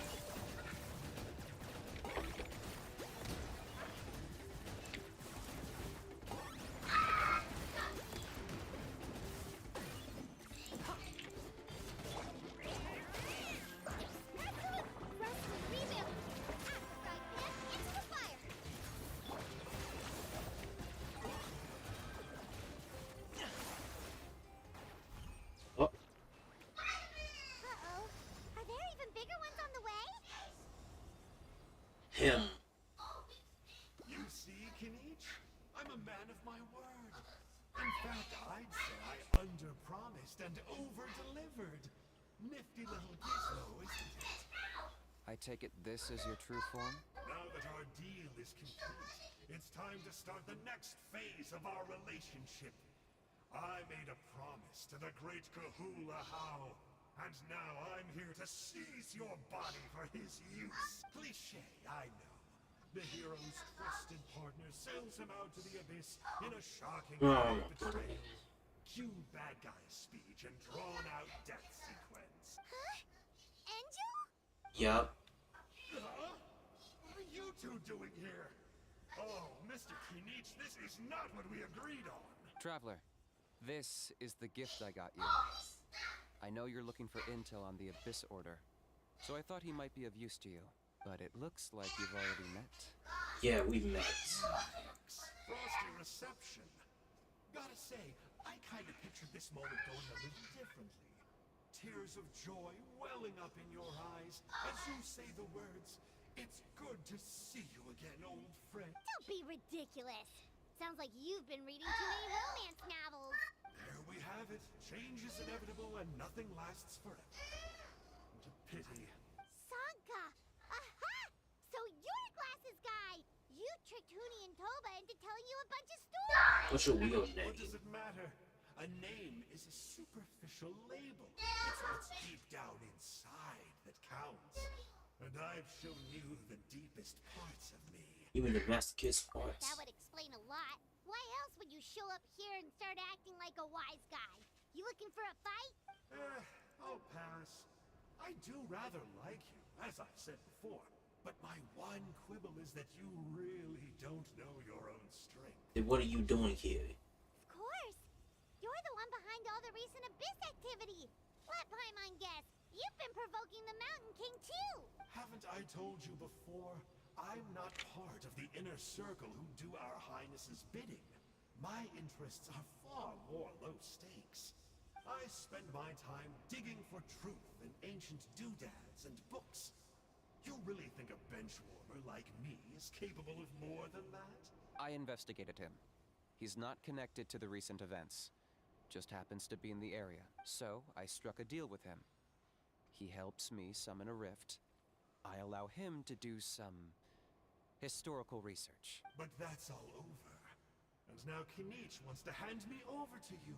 Him. You see, Kinich? I'm a man of my word. In fact, I'd say I under-promised and over-delivered. Nifty little gizmo, isn't it? I take it this is your true form? Now that our deal is complete, it's time to start the next phase of our relationship. I made a promise to the great Kahula How, and now I'm here to seize your body for his use. Cliché, I know. The hero's trusted partner sells him out to the abyss in a shocking betrayal. Cue bad guy speech and drawn-out death sequence. Huh? Angel? Yup. Huh? What are you two doing here? Oh, Mr. Kinich, this is not what we agreed on. Traveler, this is the gift I got you. I know you're looking for intel on the Abyss Order, so I thought he might be of use to you. But it looks like you've already met. Yeah, we've met. Frosty reception. Gotta say, I kind of pictured this moment going a little differently. Tears of joy welling up in your eyes as you say the words, "It's good to see you again, old friend." Don't be ridiculous. Sounds like you've been reading too many romance novels. There we have it. Change is inevitable and nothing lasts forever. What a pity. Sanka! Aha! So you're a glasses guy! You tricked Huni and Toba into telling you a bunch of stories! What's your real What name? does it matter? A name is a superficial label. It's what's deep down inside that counts. And I've shown you the deepest parts of me. Even the best kiss parts. That would explain a lot. Why else would you show up here and start acting like a wise guy? You looking for a fight? I'll pass. I do rather like you, as I've said before. But my one quibble is that you really don't know your own strength. Then what are you doing here? Of course. You're the one behind all the recent Abyss activity. Let Paimon guess. You've been provoking the Mountain King too. Haven't I told you before? I'm not part of the inner circle who do our highnesses' bidding. My interests are far more low stakes. I spend my time digging for truth in ancient doodads and books. You really think a benchwarmer like me is capable of more than that? I investigated him. He's not connected to the recent events. Just happens to be in the area. So, I struck a deal with him. He helps me summon a rift. I allow him to do some historical research. But that's all over. And now Kinich wants to hand me over to you.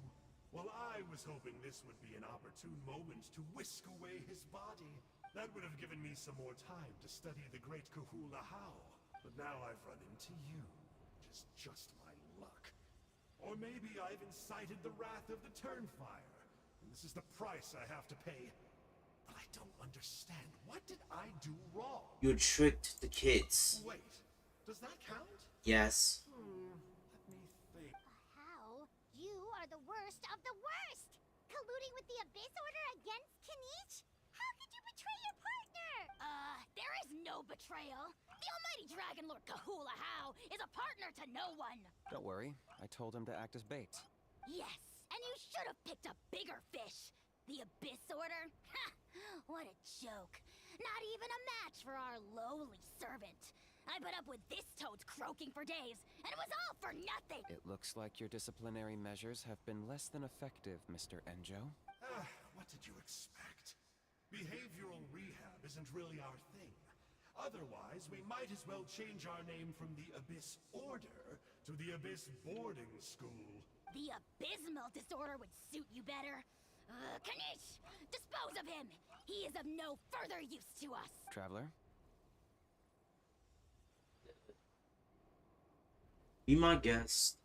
Well, I was hoping this would be an opportune moment to whisk away his body. That would have given me some more time to study the great Kahula How. But now I've run into you, which is just my luck. Or maybe I've incited the wrath of the Turnfire, and this is the price I have to pay. But I don't understand. What did I do wrong? You tricked the kids. Wait, does that count? Yes. Let me think. How? You are the worst of the worst! Colluding with the Abyss Order against Kinich? How could you betray your partner? There is no betrayal. The almighty Dragon Lord Kahula How is a partner to no one. Don't worry, I told him to act as bait. Yes, and you should have picked a bigger fish. The Abyss Order? Ha! What a joke. Not even a match for our lowly servant. I put up with this toad's croaking for days, and it was all for nothing. It looks like your disciplinary measures have been less than effective, Mr. Enjo. What did you expect? Behavioral rehab isn't really our thing. Otherwise, we might as well change our name from the Abyss Order to the Abyss Boarding School. The abysmal disorder would suit you better. Kinich! Dispose of him! He is of no further use to us! Traveler? Be my guest.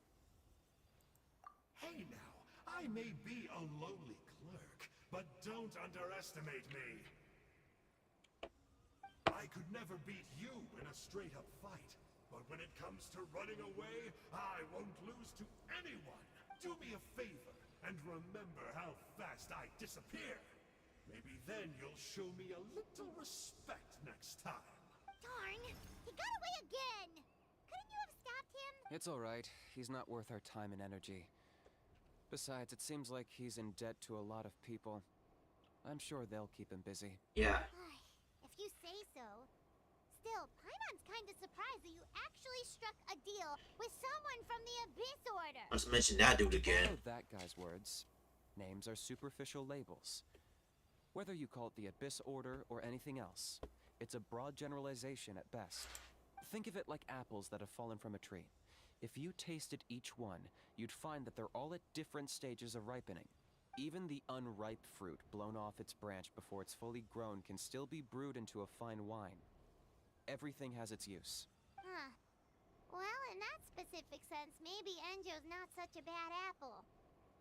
Hey now, I may be a lowly clerk, but don't underestimate me. I could never beat you in a straight-up fight, but when it comes to running away, I won't lose to anyone. Do me a favor, and remember how fast I disappear. Maybe then you'll show me a little respect next time. Darn! He got away again! Couldn't you have stopped him? It's alright. He's not worth our time and energy. Besides, it seems like he's in debt to a lot of people. I'm sure they'll keep him busy. Yeah. If you say so. Still, Paimon's kind of surprised that you actually struck a deal with someone from the Abyss Order. Let's mention that dude again. Follow that guy's words. Names are superficial labels. Whether you call it the Abyss Order or anything else, it's a broad generalization at best. Think of it like apples that have fallen from a tree. If you tasted each one, you'd find that they're all at different stages of ripening. Even the unripe fruit blown off its branch before it's fully grown can still be brewed into a fine wine. Everything has its use. Huh. Well, in that specific sense, maybe Enjo's not such a bad apple.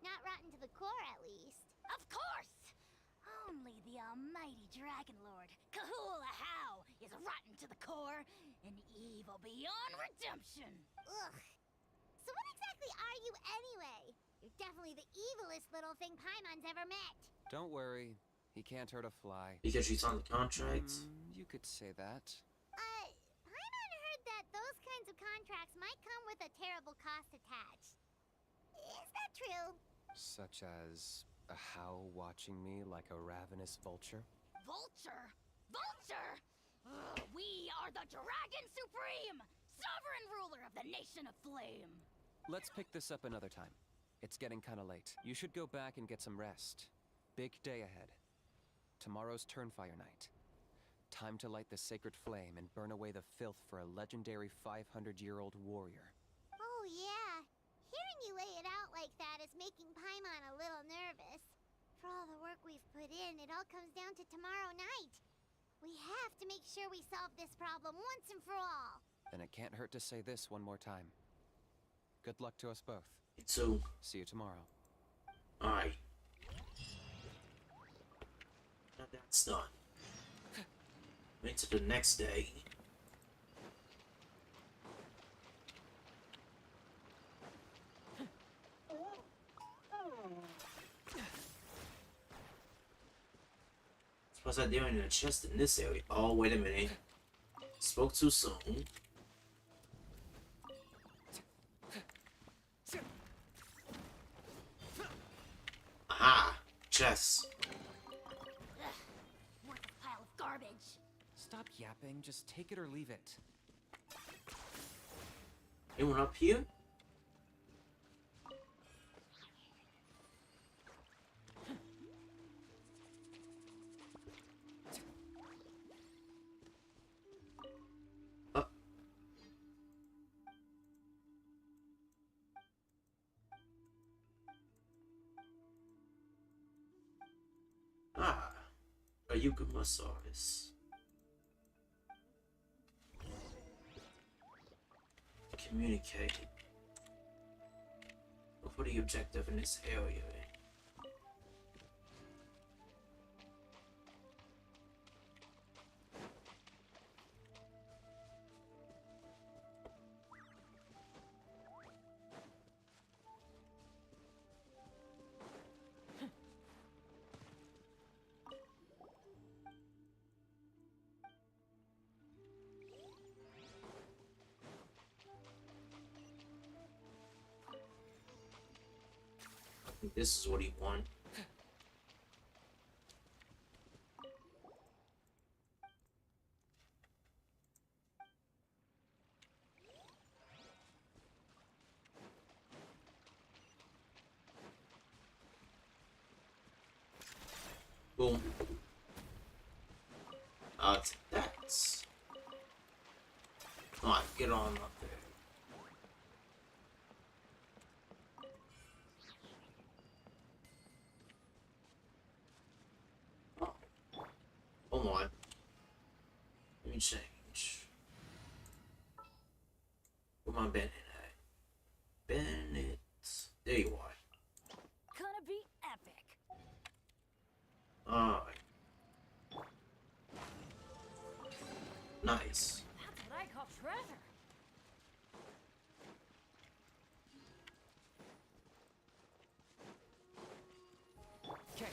Not rotten to the core, at least. Of course! Only the almighty Dragon Lord, Kahula How, is rotten to the core and evil beyond redemption. Ugh. So what exactly are you anyway? You're definitely the evilest little thing Paimon's ever met. Don't worry, he can't hurt a fly. Because she's on the contract. You could say that. Paimon heard that those kinds of contracts might come with a terrible cost attached. Is that true? Such as a how watching me like a ravenous vulture. Vulture? Vulture? We are the Dragon Supreme, sovereign ruler of the Nation of Flame. Let's pick this up another time. It's getting kinda late. You should go back and get some rest. Big day ahead. Tomorrow's Turnfire night. Time to light the sacred flame and burn away the filth for a legendary 500-year-old warrior. Oh, yeah. Hearing you lay it out like that is making Paimon a little nervous. For all the work we've put in, it all comes down to tomorrow night. We have to make sure we solve this problem once and for all. Then it can't hurt to say this one more time. Good luck to us both. So, See you tomorrow. alright. Now that's done. Wait till the next day. Suppose I'm doing a chest in this area. Oh, wait a minute. Spoke too soon. Aha! Chest. What a pile of garbage. Stop yapping, just take it or leave it. Anyone up here? Ah, a Yukumasaurus. Communicate. Look for the objective in this area. This is what he won. Boom. That's... Come on, get on up there. Hold on. Let me change. Where my Bennett at? Bennett. There you are. Gonna be epic. Alright. Nice. That's what I call treasure. Okay.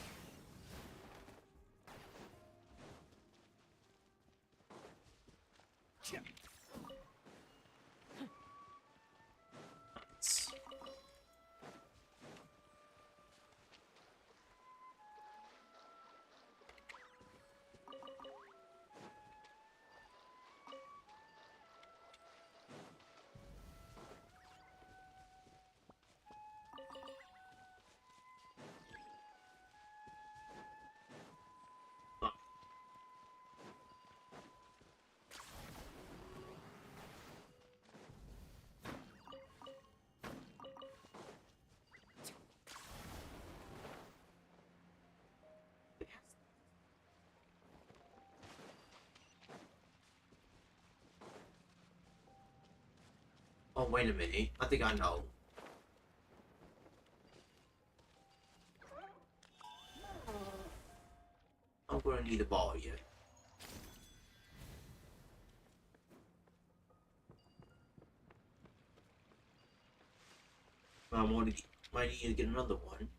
Oh, wait a minute. I think I know. I'm gonna need a ball yet. But I might need to get another one.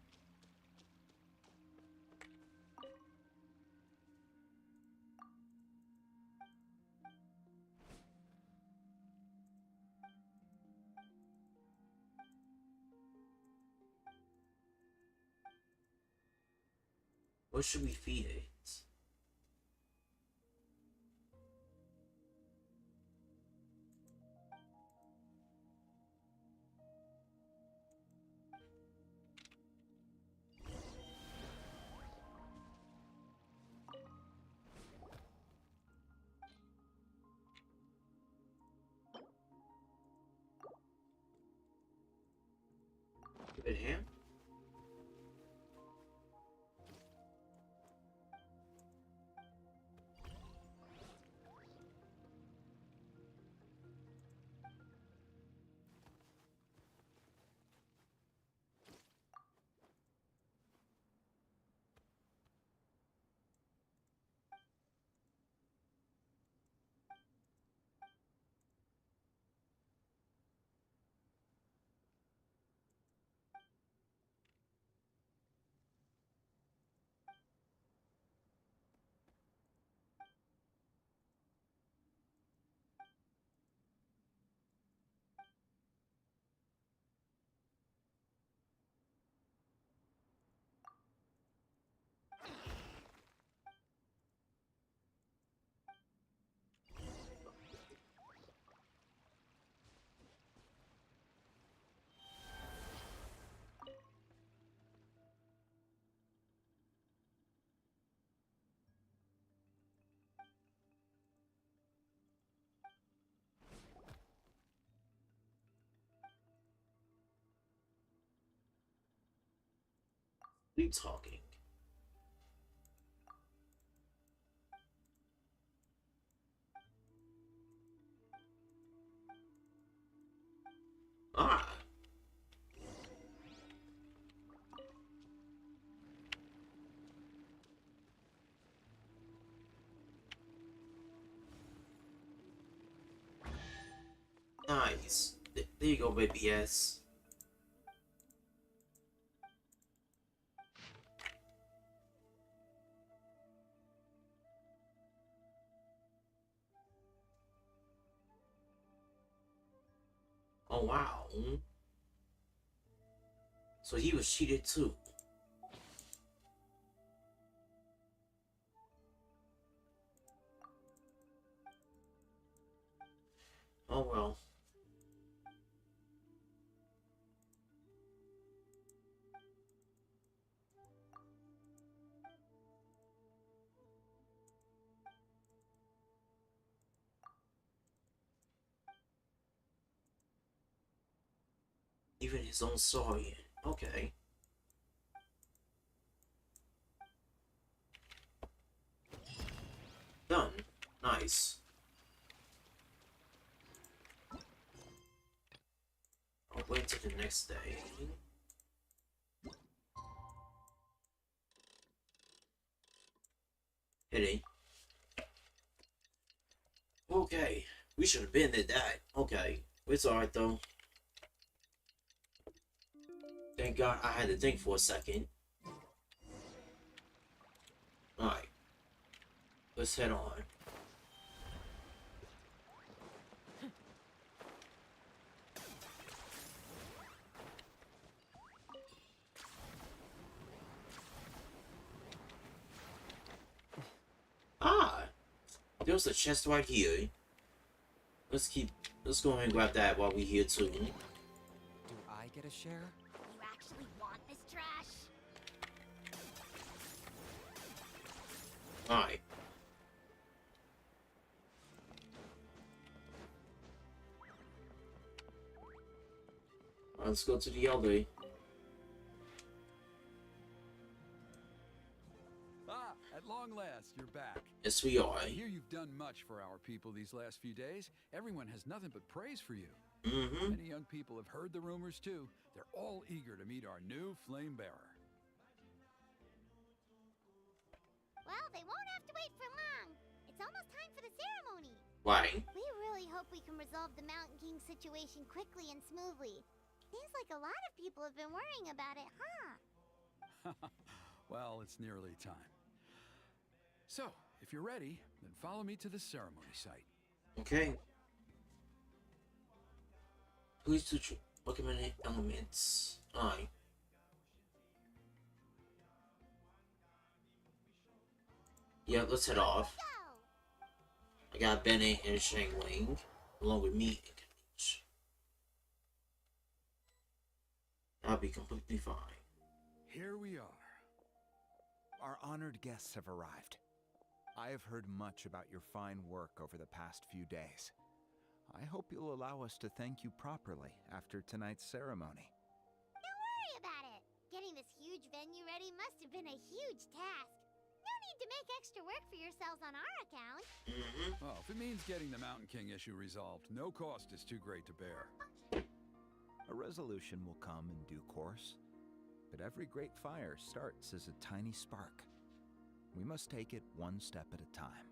What should we feed it? With him? What are you talking? Ah. Nice. There you go, baby. Yes. Oh wow. So he was cheated too. Oh well. Even his own Saurian. Okay. Done. Nice. I'll wait till the next day. Hitting. Okay. We should have been at that. Okay. It's alright though. Thank God I had to think for a second. Alright. Let's head on. Ah! There's a chest right here. Let's go ahead and grab that while we're here too. Do I get a share? You actually want this trash? Alright. Let's go to the other. Ah, at long last, you're back. Yes, we are. I hear you've done much for our people these last few days. Everyone has nothing but praise for you. Mm-hmm. Many young people have heard the rumors too. They're all eager to meet our new flame bearer. Well, they won't have to wait for long. It's almost time for the ceremony. Why? We really hope we can resolve the Mountain King situation quickly and smoothly. Seems like a lot of people have been worrying about it, huh? Well, it's nearly time. So, if you're ready, then follow me to the ceremony site. Okay. Please to recommended elements. Alright. Yeah, let's head off. Go! I got Bennett and Shang Wing, along with me and Kinich. I'll be completely fine. Here we are. Our honored guests have arrived. I have heard much about your fine work over the past few days. I hope you'll allow us to thank you properly after tonight's ceremony. Don't worry this huge venue ready must have been a huge task. No need to make extra work for yourselves on our account. Well, if it means getting the Mountain King issue resolved, no cost is too great to bear. A resolution will come in due course, but every great fire starts as a tiny spark. We must take it one step at a time.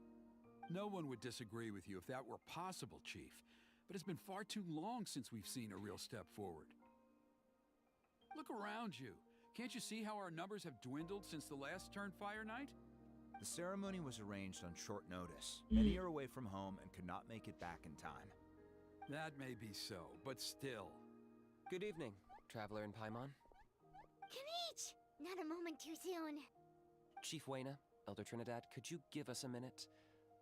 No one would disagree with you if that were possible, Chief, but it's been far too long since we've seen a real step forward. Look around you. Can't you see how our numbers have dwindled since the last Turnfire night? The ceremony was arranged on short notice. Many are away from home and could not make it back in time. That may be so, but still. Good evening, Traveler in Paimon. Kinich! Not a moment too soon. Chief Wayna, Elder Trinidad, could you give us a minute?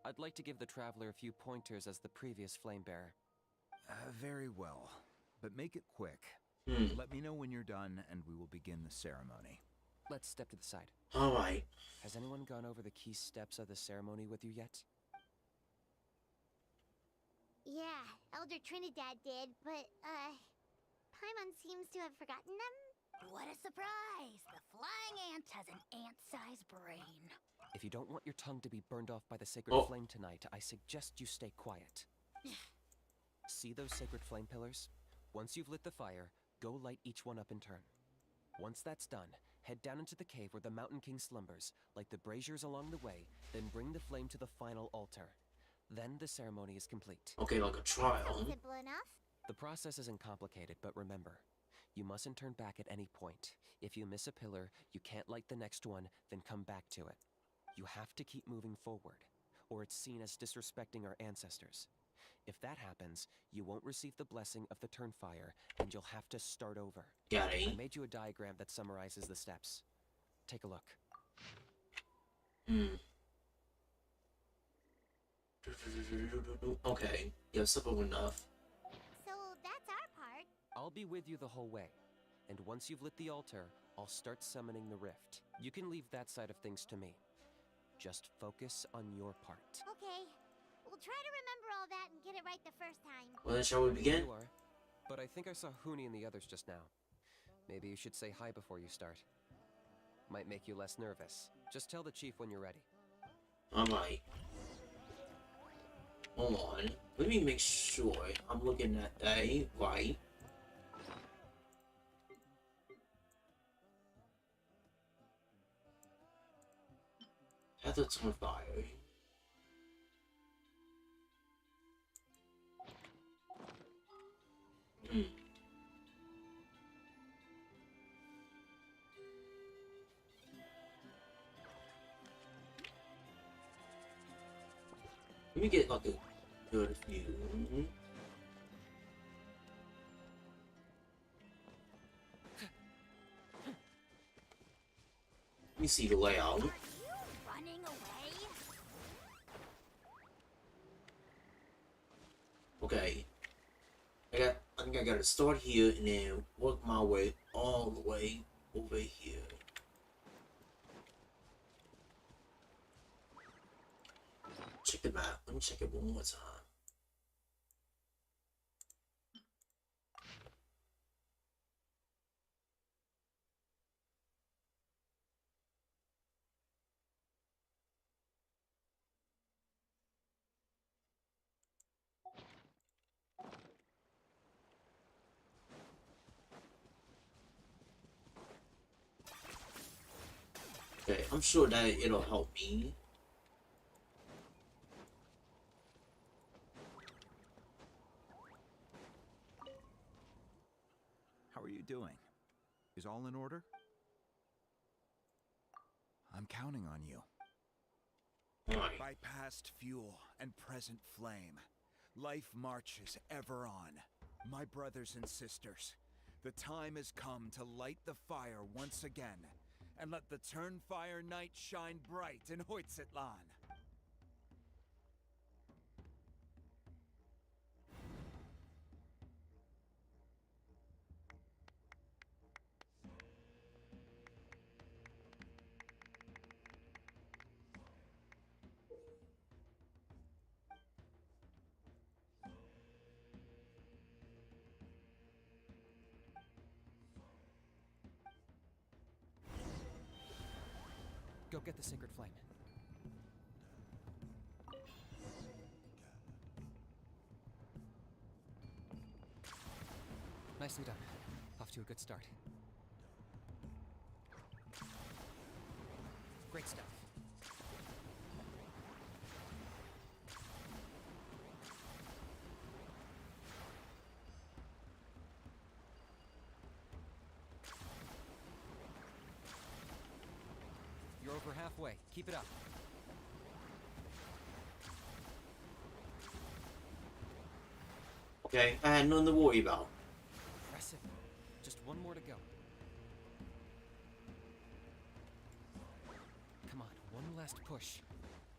I'd like to give the Traveler a few pointers as the previous Flamebearer. Very well, but make it quick. Let me know when you're done, and we will begin the ceremony. Let's step to the side. Alright. Has anyone gone over the key steps of the ceremony with you yet? Yeah, Elder Trinidad did, but, Paimon seems to have forgotten them? What a surprise! The flying ant has an ant-sized brain. If you don't want your tongue to be burned off by the sacred flame tonight, I suggest you stay quiet. See those sacred flame pillars? Once you've lit the fire, go light each one up in turn. Once that's done, head down into the cave where the Mountain King slumbers, light the braziers along the way, then bring the flame to the final altar. Then the ceremony is complete. Okay, like a trial. Simple enough. The process isn't complicated, but remember, you mustn't turn back at any point. If you miss a pillar, you can't light the next one, then come back to it. You have to keep moving forward, or it's seen as disrespecting our ancestors. If that happens, you won't receive the blessing of the Turnfire, and you'll have to start over. Got it. I made you a diagram that summarizes the steps. Take a look. Okay. Yeah, simple enough. So that's our part. I'll be with you the whole way, and once you've lit the altar, I'll start summoning the rift. You can leave that side of things to me. Just focus on your part. Okay. We'll try to remember all that and get it right the first time. Well, then shall we begin? You are, but I think I saw Huni and the others just now. Maybe you should say hi before you start. Might make you less nervous. Just tell the chief when you're ready. Alright. Hold on. Let me make sure I'm looking at that right. Hazards on fire. Let me get like a good view. Let me see the layout. Are you running away? Okay. I think I gotta start here and then work my way all the way over here. Check the map. Let me check it one more time. Okay, I'm sure that it'll help me. How are you doing? Is all in order? I'm counting on you. Alright. By past fuel and present flame, life marches ever on. My brothers and sisters, the time has come to light the fire once again, and let the Turnfire night shine bright in Hoytzitlan. Go get the sacred flame. Nicely done. Off to a good start. Great stuff. You're over halfway. Keep it up. Okay, I had nothing to worry about. Impressive. Just one more to go. Come on, one last push.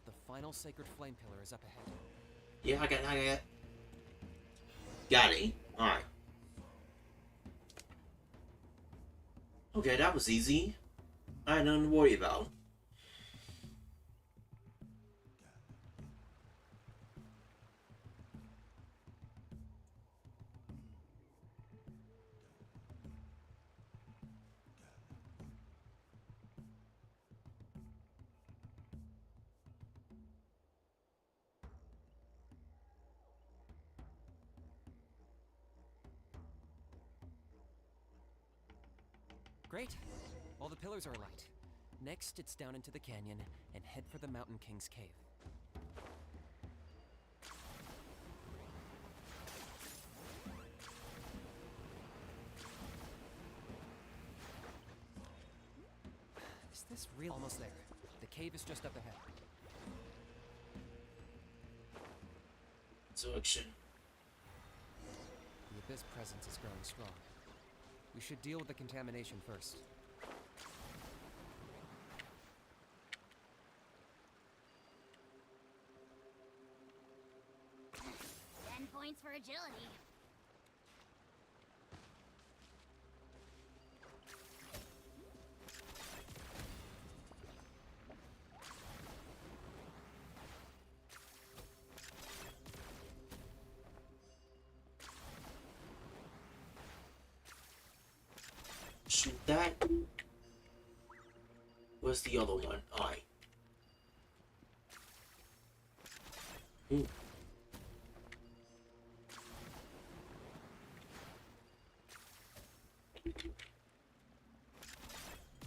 The final sacred flame pillar is up ahead. Yeah, I got it. Got it. Alright. Okay, that was easy. I had nothing to worry about. Great. All the pillars are alight. Next, it's down into the canyon and head for the Mountain King's cave. Is this real? Almost there. The cave is just up ahead. Selection. The Abyss presence is growing strong. We should deal with the contamination first. 10 points for agility. Shoot that. Where's the other one? Alright.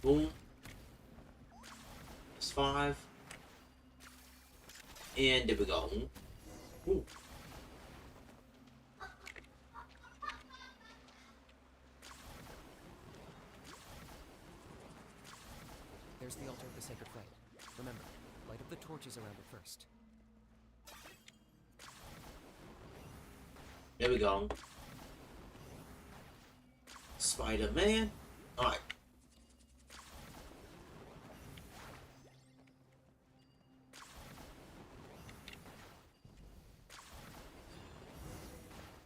Boom. That's 5. And there we go. Ooh. There's the altar of the sacred flame. Remember, light up the torches around it first. There we go. Spider-Man. Alright.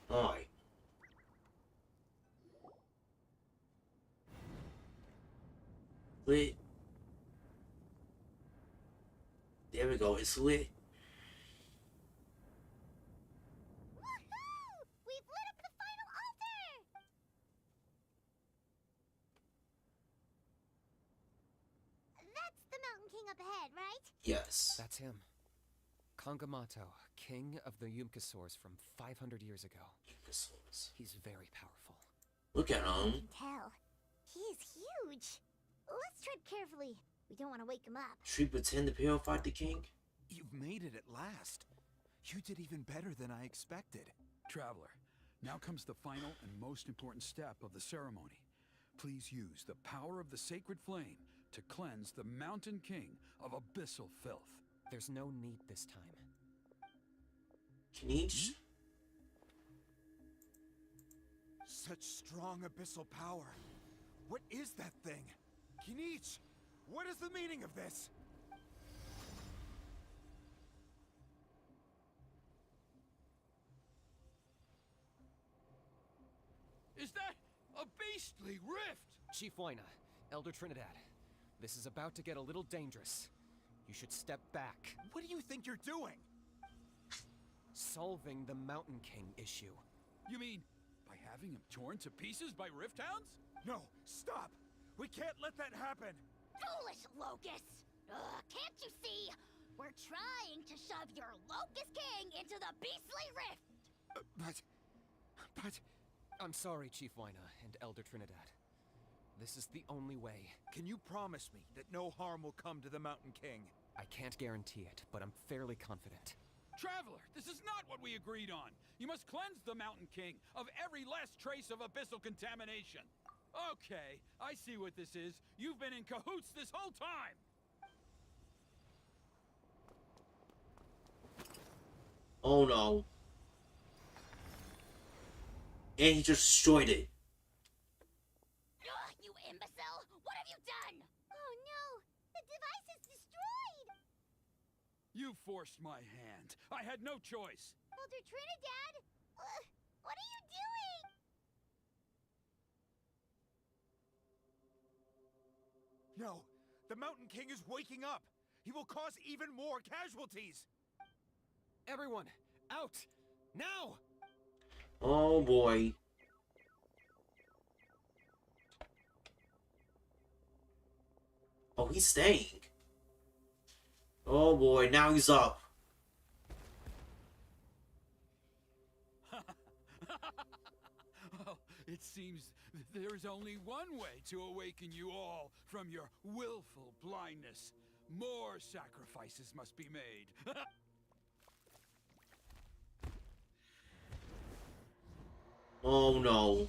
Alright. Lit. There we go, it's lit. Woohoo! We've lit up the final altar! That's the Mountain King up ahead, right? Yes. That's him. Kangamato, king of the Yumkasaurs from 500 years ago. He's very powerful. Look at I him. can tell. He is huge. Let's tread carefully. We don't want to wake him up. Should we pretend to purify the king? You've made it at last. You did even better than I expected. Traveler, now comes the final and most important step of the ceremony. Please use the power of the sacred flame to cleanse the Mountain King of abyssal filth. There's no need this time. Kinich? Such strong abyssal power. What is that thing? Kinich, what is the meaning of this? Is that a beastly rift? Chief Waina, Elder Trinidad, this is about to get a little dangerous. You should step back. What do you think you're doing? Solving the Mountain King issue. You mean by having him torn to pieces by rift hounds? No, stop! We can't let that happen! Foolish locusts! Can't you see? We're trying to shove your Locust King into the beastly rift! But... I'm sorry, Chief Wyna and Elder Trinidad. This is the only way. Can you promise me that no harm will come to the Mountain King? I can't guarantee it, but I'm fairly confident. Traveler, this is not what we agreed on. You must cleanse the Mountain King of every last trace of abyssal contamination. Okay, I see what this is. You've been in cahoots this whole time! Oh no. And he just destroyed it. Ugh, you imbecile! What have you done? Oh no! The device is destroyed! You forced my hand. I had no choice. Elder Trinidad! What are you doing? No, the Mountain King is waking up. He will cause even more casualties. Everyone, out! Now! Oh boy. Oh, he's staying. Oh boy, now he's up. Well, it seems there is only one way to awaken you all from your willful blindness. More sacrifices must be made. Oh no.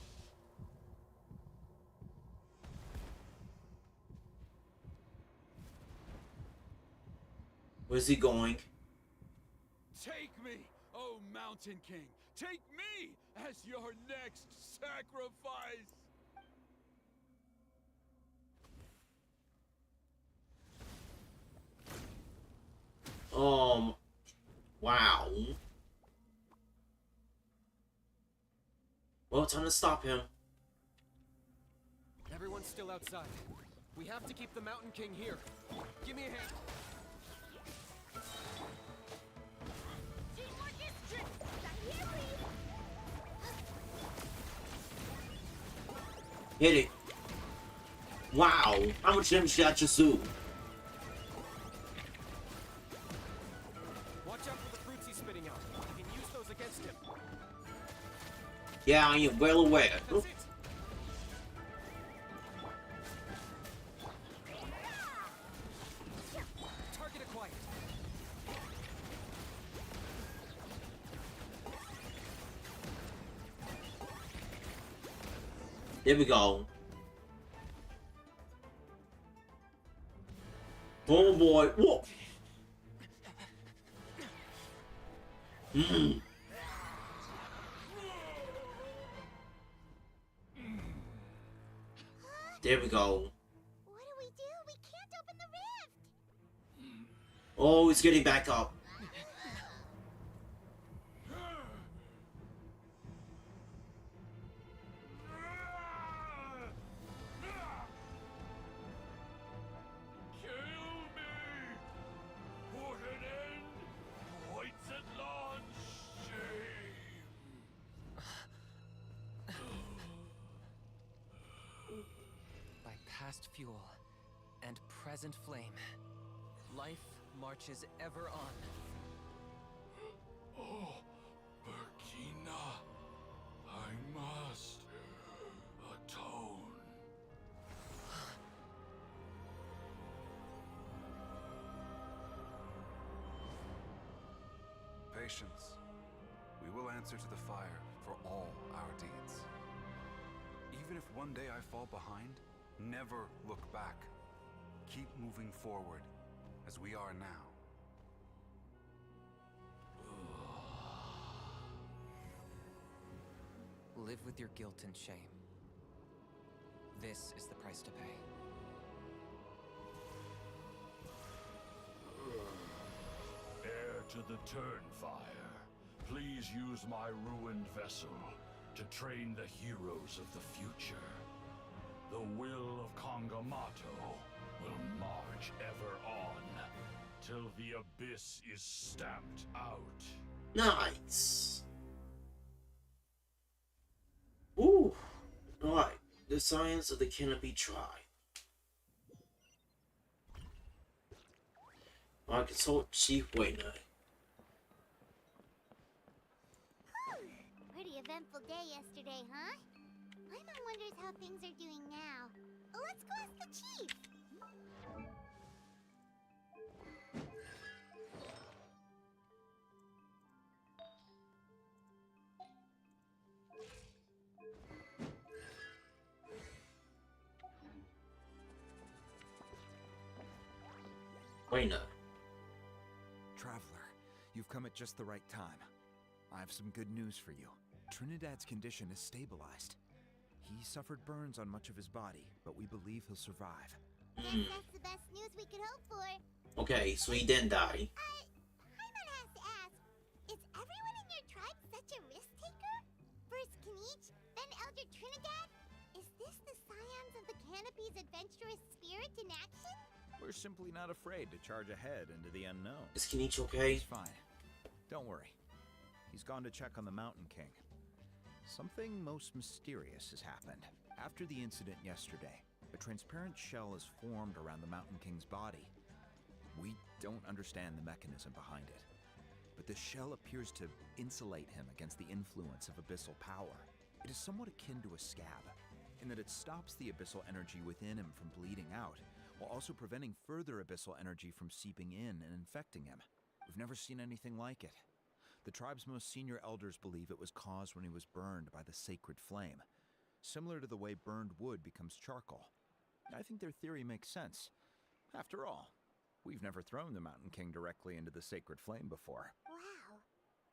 Where's he going? Take me, oh Mountain King! Take me as your next sacrifice! Wow. Well, time to stop him. Everyone's still outside. We have to keep the Mountain King here. Give me a hand. Teamwork is trick! Got here, Reed! Hit it. Wow. How much damage did I just do? Watch out for the fruits he's spitting out. You can use those against him. Yeah, I am well aware. That's it. Target acquired. There we go. Oh boy. Whoa. There we go. What do we do? We can't open the rift! Oh, he's getting back up. Kill me! Put an end! Points at launch! Shame! By past fuel and present flame, life marches ever on. Oh, Burkina, I must atone. Patience. We will answer to the fire for all our deeds. Even if one day I fall behind, never look back. Keep moving forward, as we are now. Live with your guilt and shame. This is the price to pay. Heir to the Turnfire, please use my ruined vessel to train the heroes of the future. The will of Kongamato will march ever on, till the abyss is stamped out. Nice. Ooh. Alright. The science of the canopy tribe. I consult Chief Wayne. Pretty eventful day yesterday, huh? Paimon wonders how things are doing now. Let's go ask the chief. Wayne. Traveler, you've come at just the right time. I have some good news for you. Trinidad's condition is stabilized. He suffered burns on much of his body, but we believe he'll survive. Guess that's the best news we could hope for. Okay, so he didn't die. Paimon has to ask, is everyone in your tribe such a risk taker? First Kinich, then Elder Trinidad? Is this the scions of the Canopy's adventurous spirit in action? We're simply not afraid to charge ahead into the unknown. Is Kinich okay? He's fine. Don't worry. He's gone to check on the Mountain King. Something most mysterious has happened. After the incident yesterday, a transparent shell is formed around the Mountain King's body. We don't understand the mechanism behind it, but the shell appears to insulate him against the influence of abyssal power. It is somewhat akin to a scab, in that it stops the abyssal energy within him from bleeding out, while also preventing further abyssal energy from seeping in and infecting him. We've never seen anything like it. The tribe's most senior elders believe it was caused when he was burned by the sacred flame, similar to the way burned wood becomes charcoal. I think their theory makes sense. After all, we've never thrown the Mountain King directly into the sacred flame before. Wow.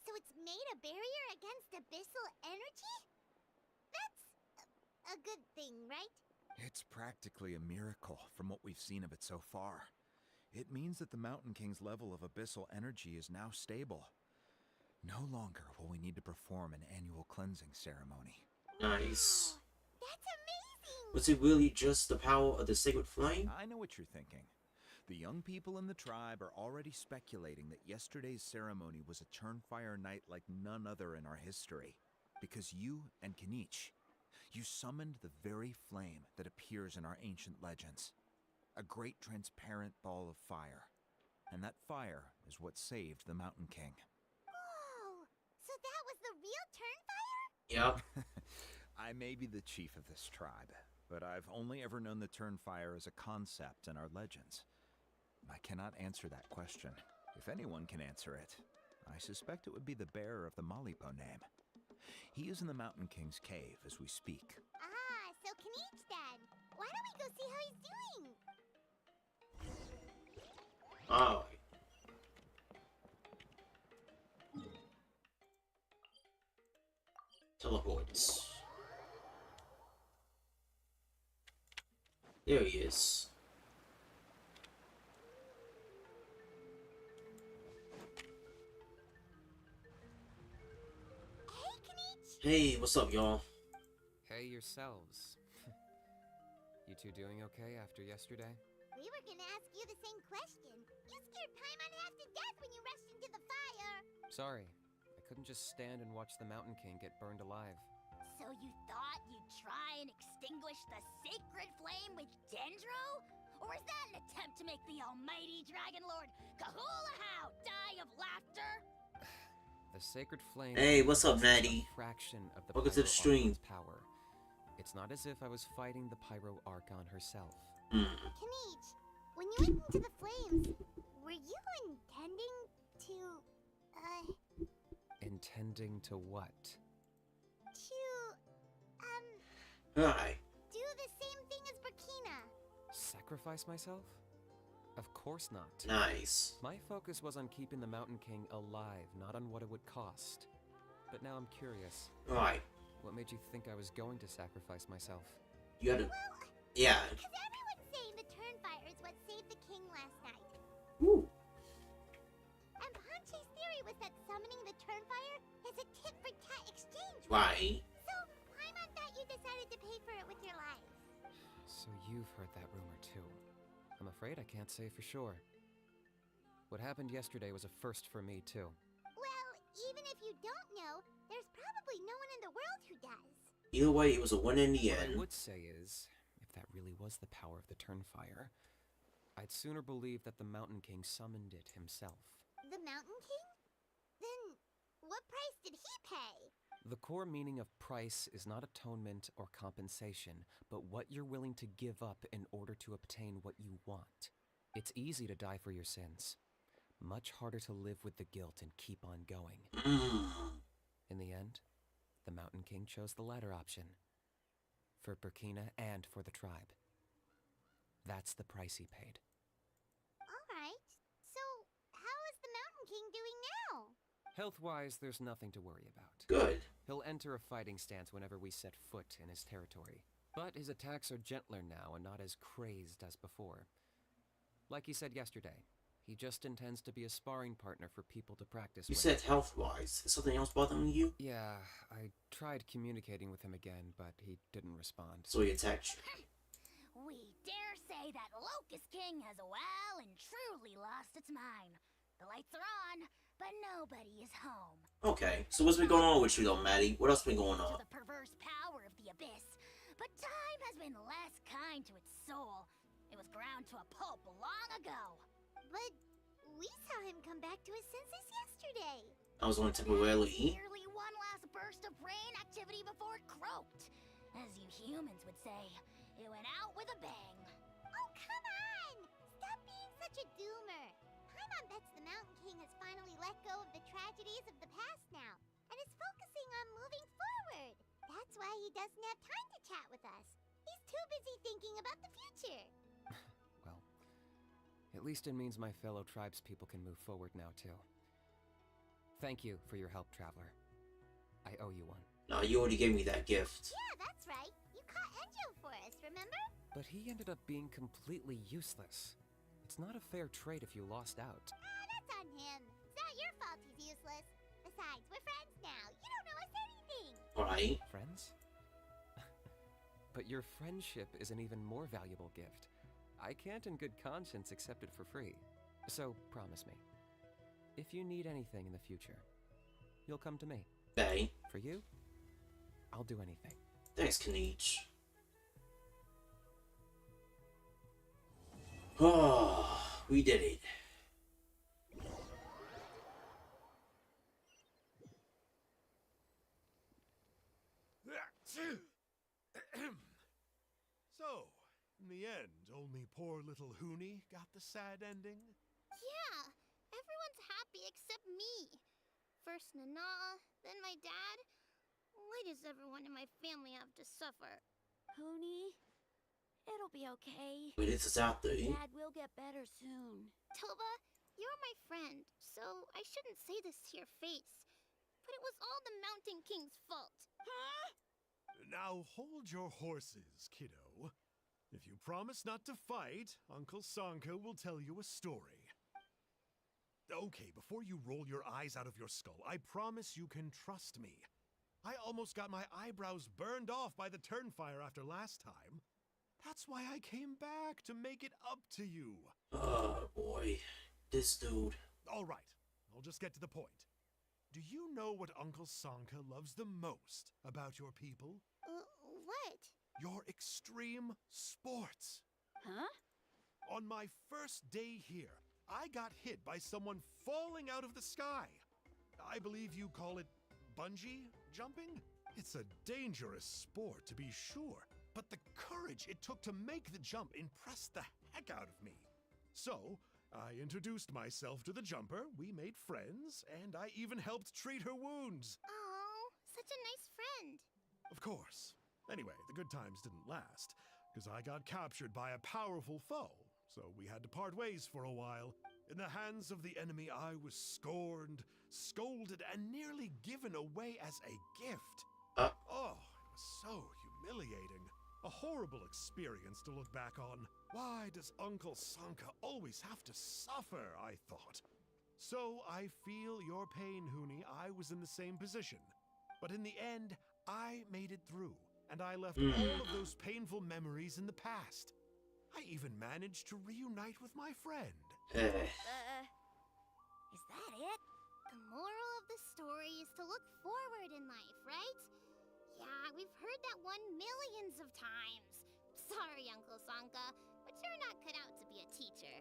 So it's made a barrier against abyssal energy? That's a good thing, right? It's practically a miracle from what we've seen of it so far. It means that the Mountain King's level of abyssal energy is now stable. No longer will we need to perform an annual cleansing ceremony. Nice. That's amazing! Was it really just the power of the sacred flame? I know what you're thinking. The young people in the tribe are already speculating that yesterday's ceremony was a Turnfire night like none other in our history. Because you and Kinich, you summoned the very flame that appears in our ancient legends. A great transparent ball of fire. And that fire is what saved the Mountain King. Whoa! So that was the real Turnfire? Yep. I may be the chief of this tribe, but I've only ever known the Turnfire as a concept in our legends. I cannot answer that question. If anyone can answer it, I suspect it would be the bearer of the Malipo name. He is in the Mountain King's cave as we speak. Ah, so Kinich then. Why don't we go see how he's doing? Oh. Teleports. There he is. Hey, Kinich! Hey, what's up, y'all? Hey yourselves. You two doing okay after yesterday? We were gonna ask you the same question. You scared Paimon half to death when you rushed into the fire. Sorry, I couldn't just stand and watch the Mountain King get burned alive. So you thought you'd try and extinguish the sacred flame with Dendro? Or was that an attempt to make the almighty Dragon Lord Kahulahau die of laughter? The sacred flame. Hey, what's up, possesses Maddie? A fraction of the Welcome to the Pyro stream. Archon's power. It's not as if I was fighting the Pyro Archon herself. Kinich, when you went into the flames, were you intending to, Intending to what? Hi. do the same thing as Burkina? Sacrifice myself? Of course not. Nice. My focus was on keeping the Mountain King alive, not on what it would cost. But now I'm curious. Alright. What made you think I was going to sacrifice myself? You gotta. Well, Yeah. because everyone's saying the Turnfire is what saved the king last night. Woo. And Ponche's theory was that summoning the Turnfire is a tit-for-tat exchange, Right. So, Paimon thought you decided to pay for it with your life. So you've heard that rumor too. I'm afraid I can't say for sure. What happened yesterday was a first for me too. Well, even if you don't know, there's probably no one in the world who does. Either way, it was a win in the What I end. would say is, if that really was the power of the Turnfire, I'd sooner believe that the Mountain King summoned it himself. The Mountain King? Then what price did he pay? The core meaning of price is not atonement or compensation, but what you're willing to give up in order to obtain what you want. It's easy to die for your sins. Much harder to live with the guilt and keep on going. In the end, the Mountain King chose the latter option. For Burkina and for the tribe. That's the price he paid. Alright. So, how is the Mountain King doing now? Health-wise, there's nothing to worry about. Good. He'll enter a fighting stance whenever we set foot in his territory. But his attacks are gentler now and not as crazed as before. Like he said yesterday, he just intends to be a sparring partner for people to practice You with. said health-wise. Is something else bothering you? Yeah, I tried communicating with him again, but he didn't respond. So he attacked you. We dare say that Locust King has well and truly lost its mind. The lights are on, but nobody is home. Okay, so what's been going on with you though, Maddie? What else been going To on? the perverse power of the abyss. But time has been less kind to its soul. It was ground to a pulp long ago. But we saw him come back to his senses yesterday. I was only temporarily. Merely one last burst of brain activity before it croaked. As you humans would say, it went out with a bang. Oh, come on! Stop being such a doomer. Paimon bets the Mountain King has finally let go of the tragedies of the past now, and is focusing on moving forward. That's why he doesn't have time to chat with us. He's too busy thinking about the future. Well, at least it means my fellow tribespeople can move forward now, too. Thank you for your help, Traveler. I owe you one. Nah, you already gave me that gift. Yeah, that's right. You caught Enjo for us, remember? But he ended up being completely useless. It's not a fair trade if you lost out. That's on him. It's not your fault he's useless. Besides, we're friends now. You don't know us anything. Alright. Friends? But your friendship is an even more valuable gift. I can't in good conscience accept it for free. So, promise me. If you need anything in the future, you'll come to me. Okay. For you, I'll do anything. Thanks, Kinich. Oh, we did it. So, in the end, only poor little Hoonie got the sad ending? Yeah, everyone's happy except me. First Nana, then my dad. Why does everyone in my family have to suffer? Honey, it'll be okay. Wait, this is out there. Dad will get better soon. Toba, you're my friend, so I shouldn't say this to your face. But it was all the Mountain King's fault. Huh? Now hold your horses, kiddo. If you promise not to fight, Uncle Sanka will tell you a story. Okay, before you roll your eyes out of your skull, I promise you can trust me. I almost got my eyebrows burned off by the turnfire after last time. That's why I came back, to make it up to you. Oh, boy. This dude. All right, I'll just get to the point. Do you know what Uncle Sanka loves the most about your people? What? Your extreme sports. Huh? On my first day here, I got hit by someone falling out of the sky. I believe you call it bungee jumping? It's a dangerous sport, to be sure, but the courage it took to make the jump impressed the heck out of me. So, I introduced myself to the jumper, we made friends, and I even helped treat her wounds. Oh, such a nice friend. Of course. Anyway, the good times didn't last, because I got captured by a powerful foe, so we had to part ways for a while. In the hands of the enemy, I was scorned, scolded, and nearly given away as a gift. Oh, it was so humiliating. A horrible experience to look back on. Why does Uncle Sanka always have to suffer, I thought. So I feel your pain, Hoonie. I was in the same position. But in the end, I made it through, and I left all of those painful memories in the past. I even managed to reunite with my friend. Is that it? The moral of the story is to look forward in life, right? Yeah, we've heard that one millions of times. Sorry, Uncle Sanka, but You're not cut out to be a teacher.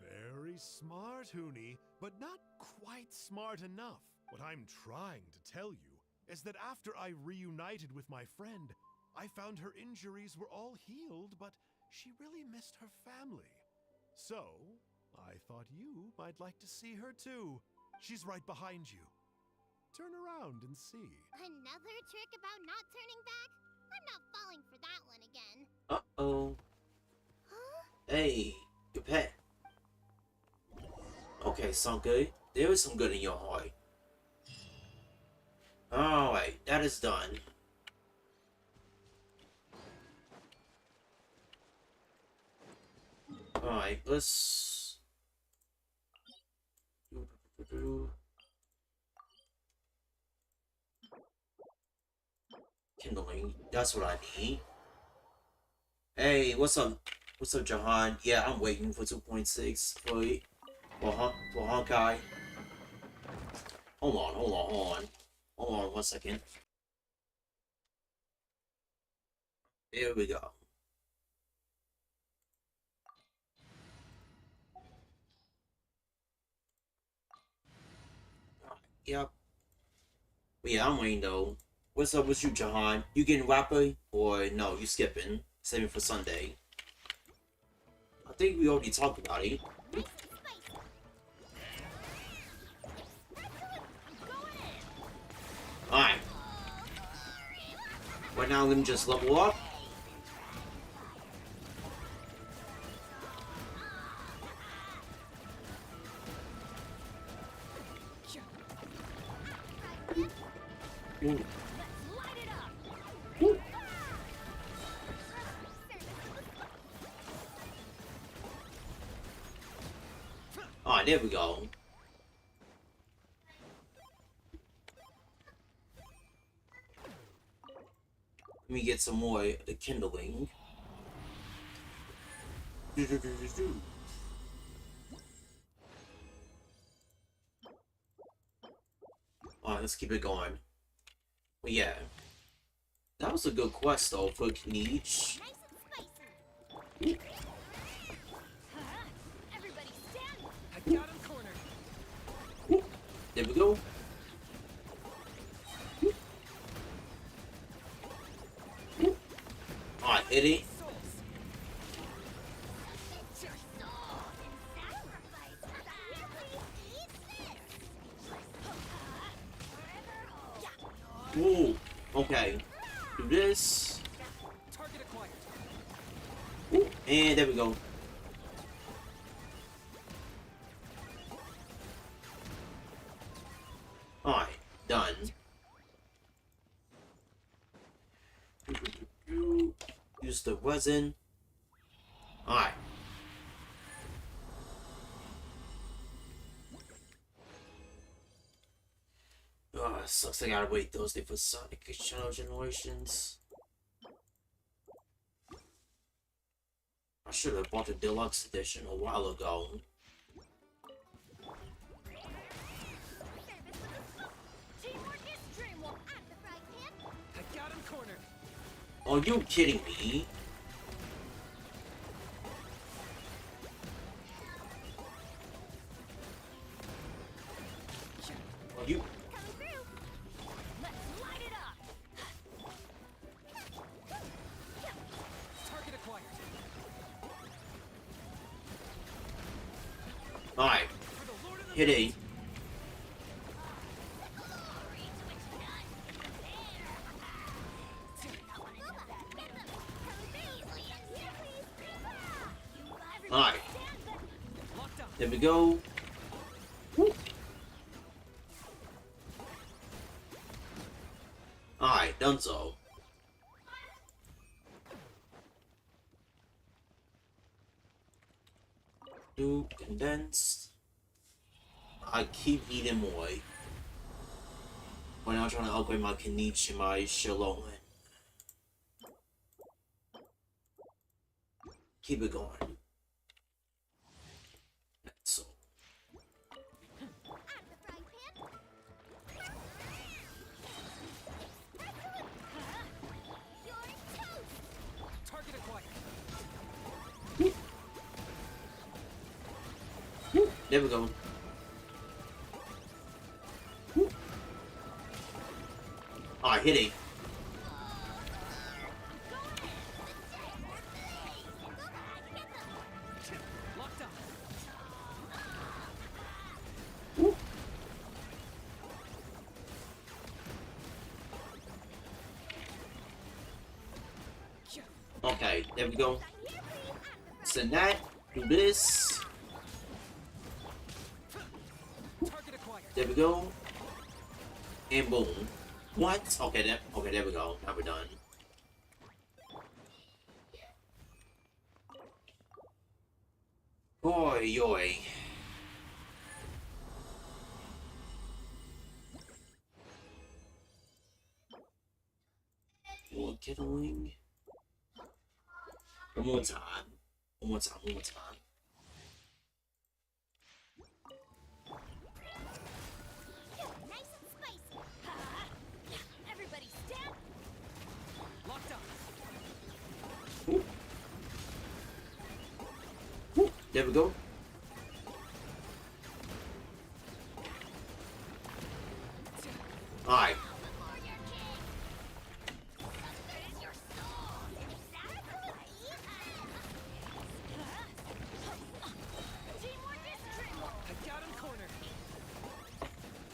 Very smart, Hoonie, but not quite smart enough. What I'm trying to tell you is that after I reunited with my friend, I found her injuries were all healed, but she really missed her family. So, I thought you might like to see her too. She's right behind you. Turn around and see. Another trick about not turning back? I'm not falling for that one again. Uh-oh. Huh? Hey, your pet. Okay, some good. There is some good in your heart. Alright, that is done. Alright, let's... Kindling, that's what I need. Hey, what's up? What's up, Jahan? Yeah, I'm waiting for 2.6 for Honkai. Hold on. Hold on 1 second. There we go. Yep. But yeah, I'm waiting though. What's up with you, Jahan? You getting rapper? Or no, you skipping? Saving for Sunday. I think we already talked about it. Alright. Right now, let me just level up. Alright, there we go. Let me get some more kindling. Alright, let's keep it going. But yeah. That was a good quest though for Kinich. I got him cornered. There we go. Alright, hit it. Ooh, okay. Do this. Target acquired. Ooh, and there we go. Alright, done. Use the resin. Alright. Oh, it sucks I gotta wait Thursday for Sonic Channel Generations. I should have bought the deluxe edition a while ago. I got him cornered. Are you kidding me? Are you? Target acquired. Alright. Hit it. Alright. There we go. Woo. Alright, done so. Do condensed. I keep eating more. When I'm trying to upgrade my Kinich and my Shalom. Keep it going. So. Target acquired. There we go. Woo. Ah, hit it. Woo. Okay, there we go. Send that. Do this. There we go. And boom. What? Okay, there we go. Now we're done. Boy, yoy. More kettling. One more time. One more time. One more time. Nice and spicy. Everybody stand. Locked up. Ooh. Ooh. There we go. Alright.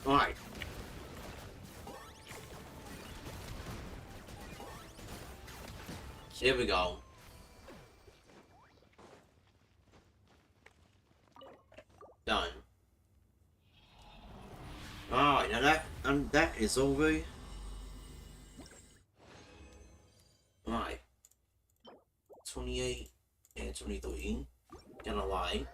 Alright. Here we go. Done. Alright, now that is over. Alright. 28 and 23. Gonna lie.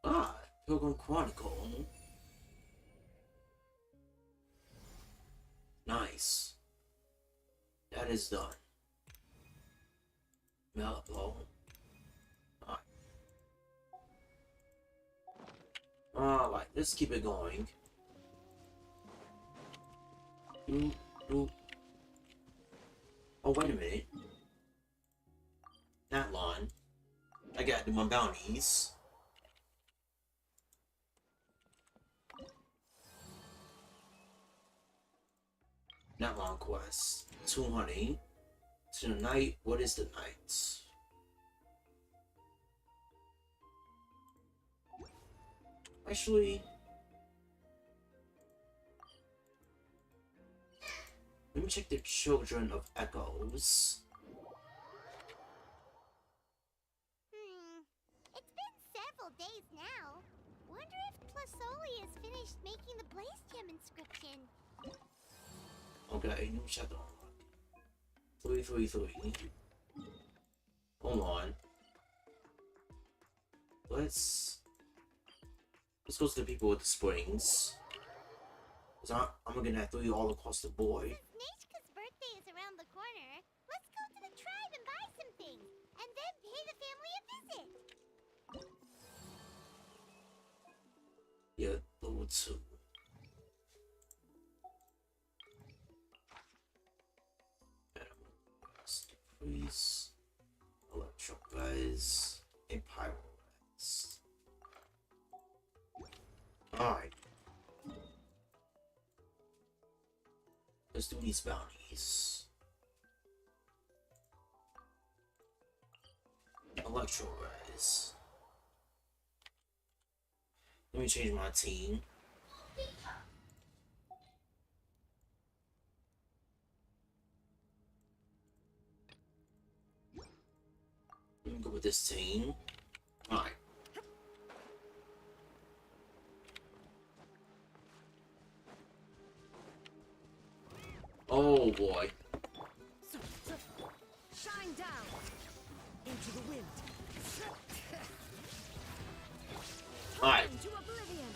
Ah, Pilgrim Chronicle. Nice. That is done. Mallow. Alright, let's keep it going. Oh, wait a minute. Not long. I gotta do my bounties. Not long quest. 200. To the night. What is the night? Actually, let me check the Children of Echoes. It's been several days now. Wonder if Plasoli has finished making the Blaze Gem inscription. Okay, let me check that one. 333. Hold on. Let's go to the people with the springs. Cause I'm gonna have 3 all across the board. Nechka's birthday is around the corner. Let's go to the tribe and buy some things, and then pay the family a visit. Yeah, level 2. Freeze, Electro Guys, and Pyro Guys. Alright. Let's do these bounties. Electro Guys. Let me change my team. Let me go with this team. Alright. Oh boy. Shine down into the wind. Alright. Into oblivion.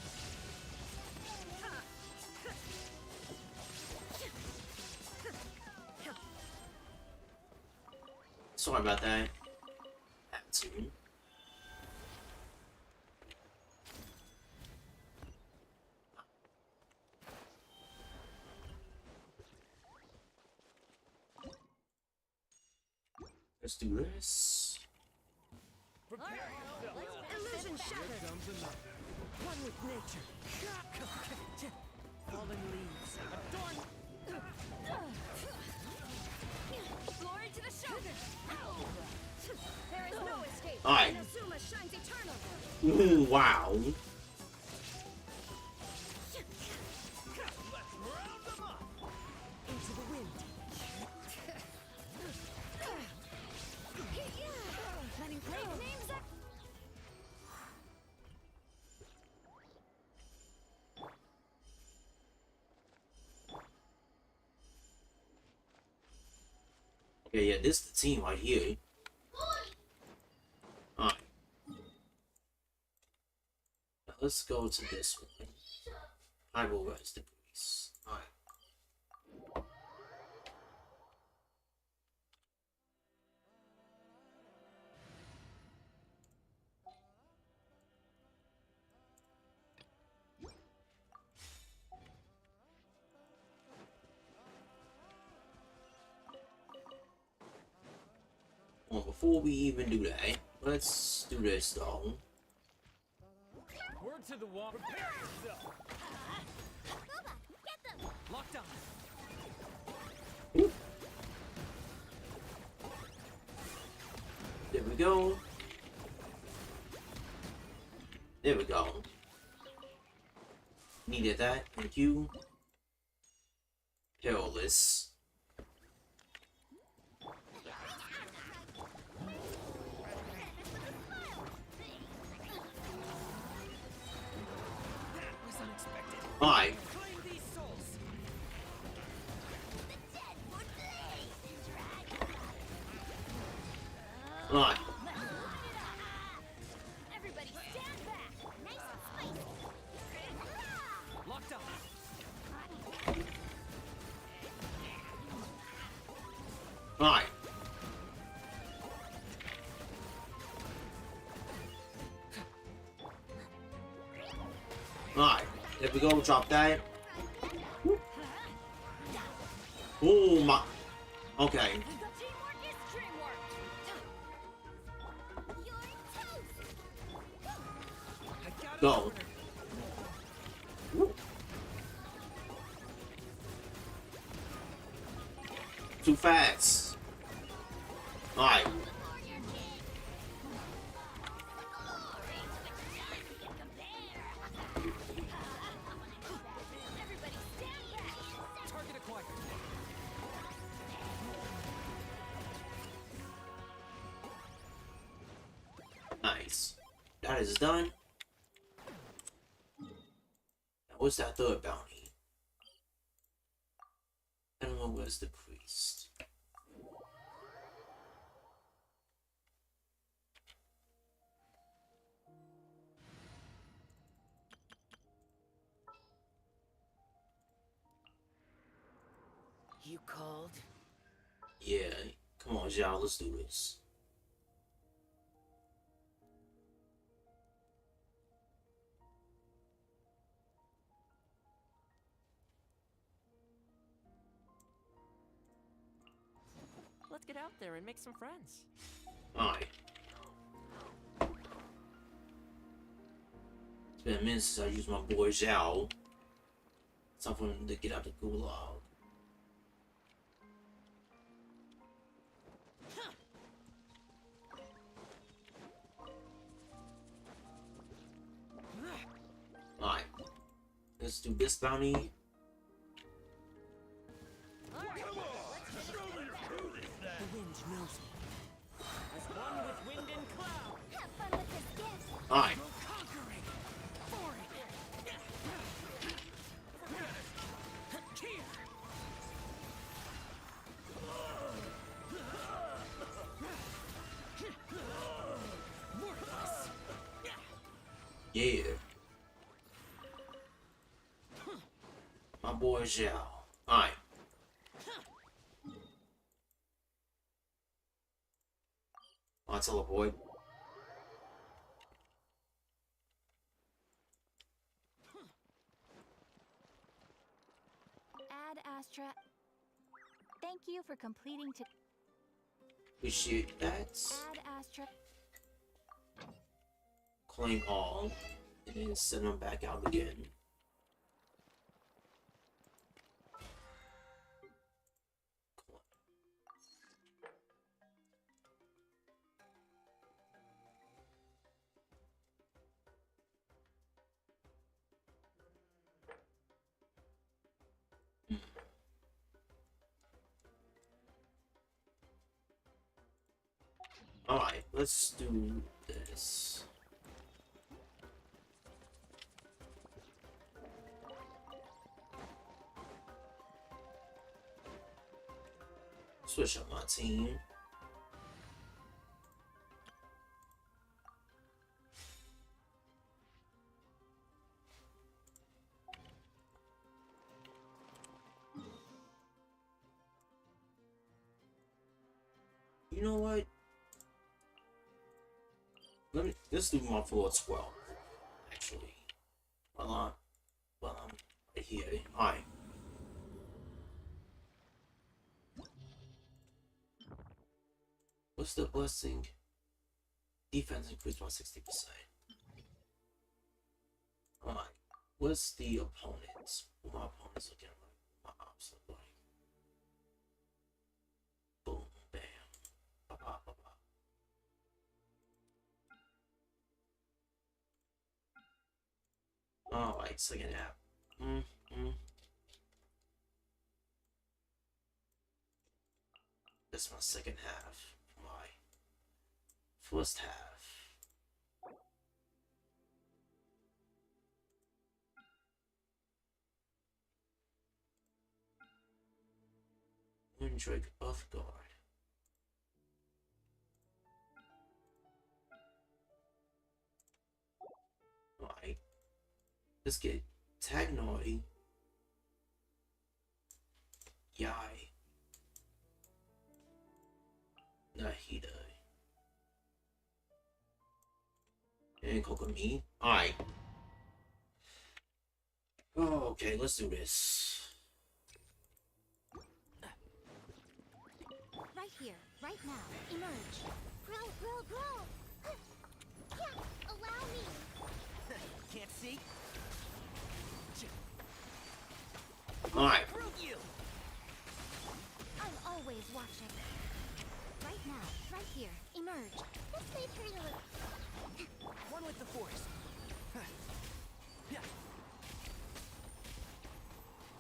Sorry about that. Had to. Let's do this. Illusion shattered. One with nature. Fallen leaves. Adorn. Glory to the shoulder. There is no escape. Alright. Inazuma shines eternal. Ooh, wow. Into the wind. Letting fake names up. Okay, yeah, this is the team right here. Alright. Now let's go to this one. I will rise the breeze. Alright. Well, before we even do that, let's do this though. Word to the wall. Prepare yourself. Boba, get them! Locked on. There we go. There we go. Needed that. Thank you. Perilous. Was unexpected. Alright. Claim these souls. Alright. Everybody stand back. Nice and spicy. Locked on. Alright. Alright. There we go. Drop that. Oh my. Okay. The teamwork is dreamwork. You're toast! I got Go. Too fast. Alright. Warrior King! Glory to which none can compare! Everybody stand back. target acquired. Nice. That is done. Now, what's that third bounty? I don't know where's the priest. You called? Yeah, come on, y'all, let's do this. Let's get out there and make some friends. Alright. It's been a minute since I used my boy Zhao. It's time for him to get out the gulag. Alright. Let's do this bounty. The wind knows me. As one with wind and cloud. Have fun with this gift! Alright. Conquering. Foreign. Here. Worthless. Yeah. My boy Zhao. Alright. I'll teleport. Ad Astra. Thank you for completing to. Appreciate that. Add asterisk. Claim all. And then send them back out again. Alright, let's do this. Switch up my team. You know what? Let's do my floor 12. Actually, while I'm right here. Alright. What's the blessing? Defense increased by 60%. Alright. What's the opponents? What my opponents looking like? My ops look like. Boom, bam. Ba ba ba ba. Alright, second half. That's my second half. My first half. Windrake Earthguard. Alright. Let's get Tagnoi. Yai. Nahida. And Kokomi. Alright. Oh, okay, let's do this. Right here, right now. Emerge. Grow, grow, grow. Yeah, allow me. Can't see? Alright. Prove you! I'm always watching. Right now, right here. Emerge. This may hurt a little. One with the force. Yeah.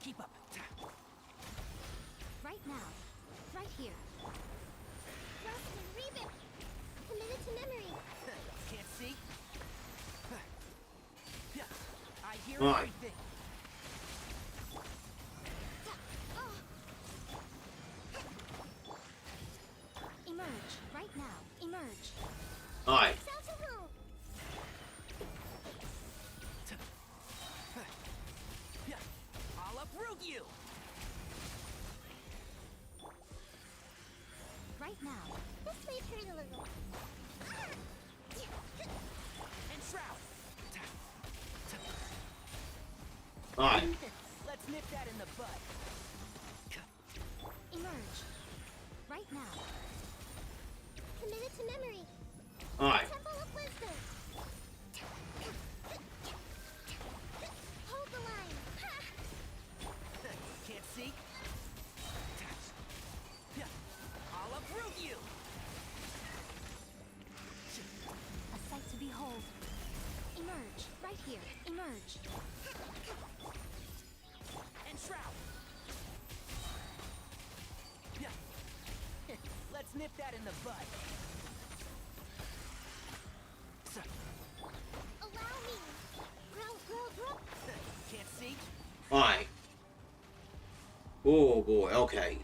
Keep up. Right now, right here. Rust and Reboot. Committed to memory. Can't see? Yeah. I hear Right. everything. Emerge. Right now. Emerge. Alright. Self-to-home. Yeah. I'll uproot you! Right now. This may hurt a little. And shroud! Alright. Let's nip that in the bud. Emerge. Right now. Committed to memory. Alright. Temple of Wisdom. Hold the line. Can't see? Yeah. I'll uproot you! A sight to behold. Emerge. Right here. Emerge. And shroud! Yeah. Let's nip that in the bud. Allow me. Grow, grow, grow. Can't see? Alright. Oh boy, okay.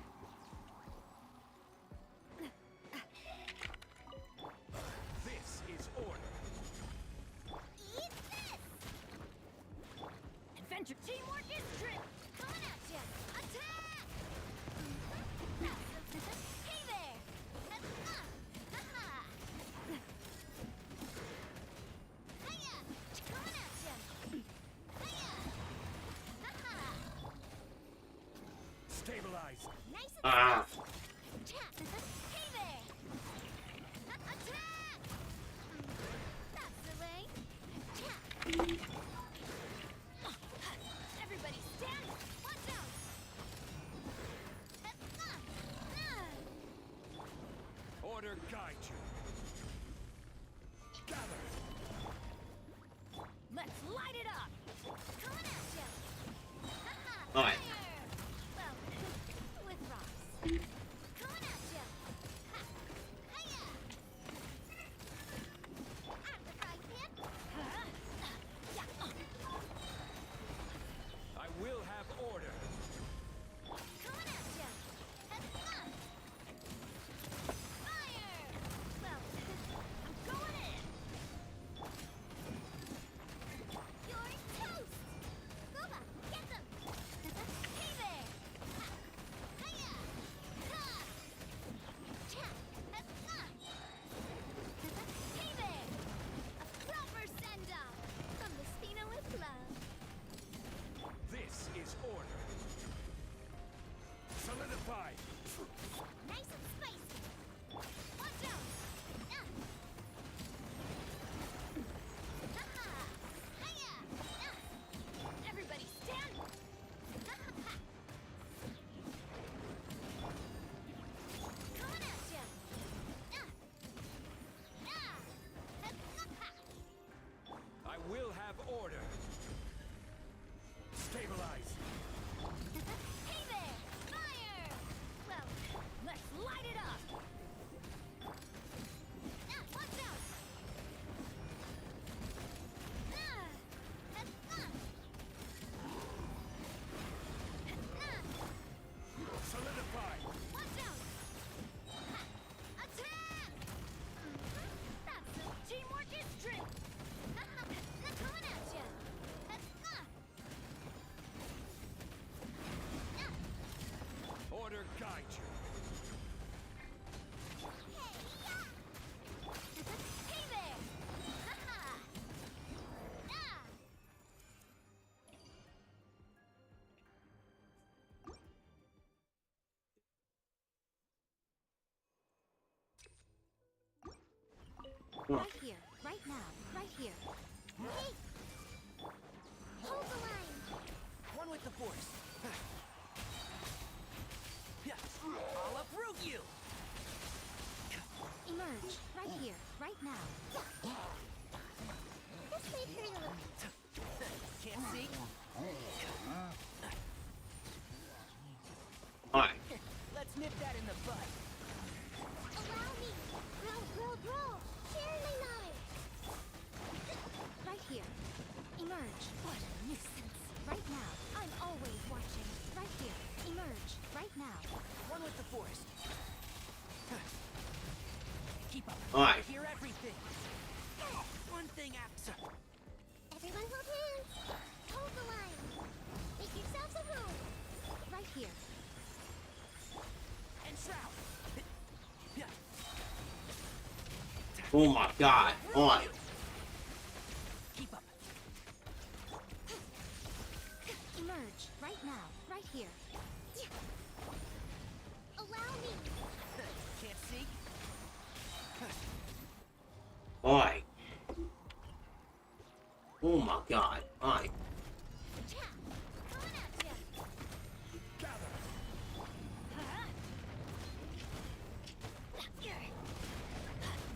This is order. Eat this. Adventure teamwork is trick. Coming at you. Attack. Hey there. Ha-ha. Hiya. Coming at you. Hiya. Ha-ha. Stabilize. Nice and Ah. Hey there. Order. Stabilize. Hey there! Fire! Well, let's light it up! Watch out! Solidify. Watch out! Attack! That's some teamwork is true! Coming at ya! Order guide you. Hey there! Right here, right now, right here. Hey! Hold the line! One with the force. Yeah, I'll uproot you. Emerge, right here, right now. This may hurt a little. Can't see. Alright. Let's nip that in the bud. Allow me! Grow! Share my knowledge! Right here. Emerge. What a nuisance! Right now. I'm always watching. Right here. Emerge. Right now. One with the force. Keep up. Alright. I hear everything. One thing after. Everyone hold hands! Hold the line! Make yourselves a room! Right here. And shroud. Yeah. Oh my god. Alright. Keep up. Emerge. Right now. Right here. Allow me! Can't see. Alright. Oh my god. Alright. Coming at ya!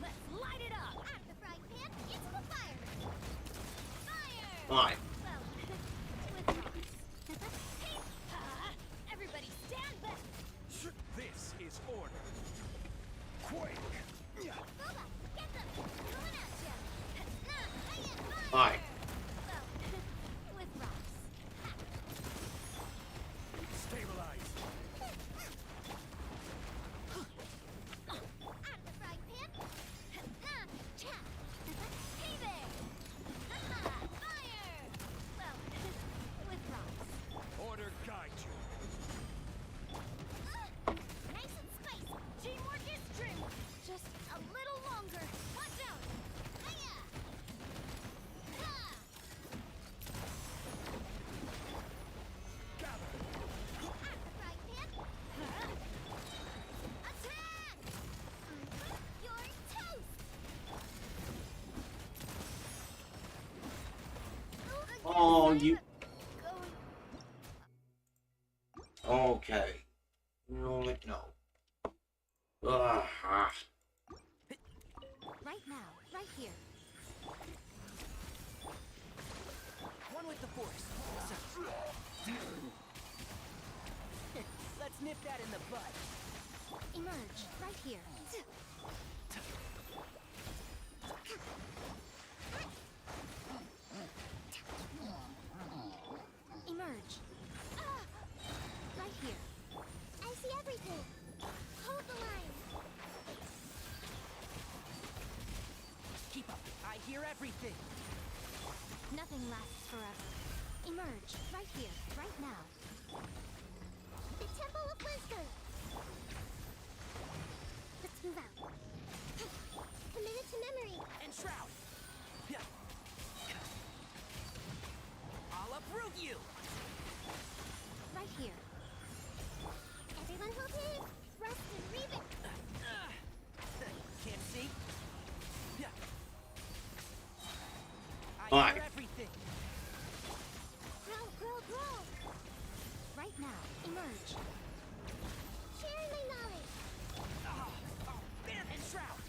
Let's light it up! At the frying pan, it's the fire! Fire! Alright. Well, with rocks. Hey! Everybody stand back! This is order. Quake. Boba, get them! Coming at ya! Fire! Alright. Well, with rocks. Stabilize. At the frying pan! Hey there! Fire! Well, with rocks. Order guide you. Nice and spicy. Teamwork is true. Just a little longer. Watch out! Hiya! Ha! Gather. At the frying pan! Attack! You're toast! Oh, you. Going. Okay. You know what? No. Ugh. Right now, right here. One with the force. Let's nip that in the bud. Emerge. Right here. Emerge. Right here. I see everything. Hold the line. Keep up. I hear everything. Nothing lasts forever. Emerge. Right here. Right now. The Temple of Wisdom. Let's move out. Committed to memory. And shroud. Yeah. I'll uproot you. Right here. Everyone hold hands. Rust and reave it. Can't see. Yeah. I Alright. hear everything. Grow. Right now. Emerge. Share my knowledge. And shroud.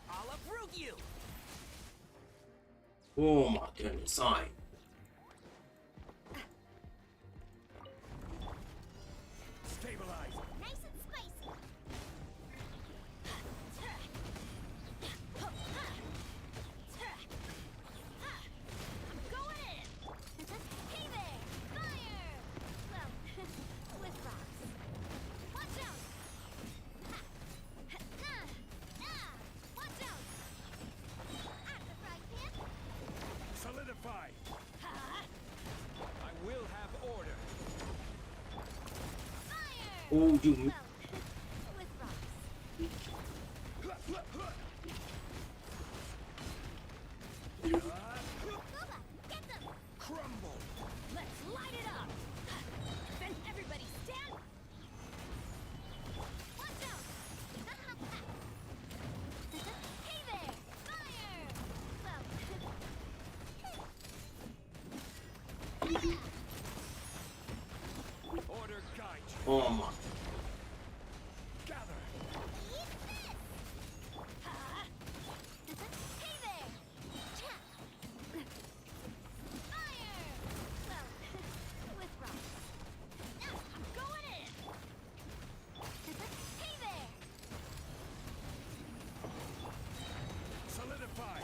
I'll uproot you. Oh my goodness, I. Stabilize. Nice and spicy. I'm going in. Hey there! Fire! Well, with rocks. Watch out! Watch out! At the frying pan. Solidify. I will have order. Fire! Oh, you. Well, with rocks. Booba, get them! Crumble. Let's light it up. Then everybody stand. Watch out! Hey there! Fire! Well, Order guide you. Oh my. Gather. eat this! Hey there! Cha! Fire! Well, with rocks. I'm going in. Hey there! Solidify.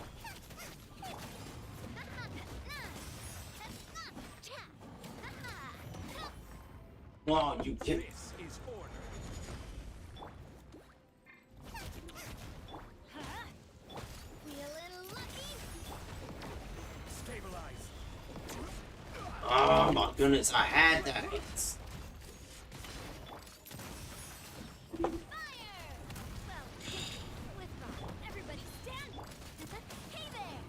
Wow, you can. This is order. We a little lucky? Stabilize. Oh my goodness, I had that. Fire! Well, with rock. Everybody stand. Hey there!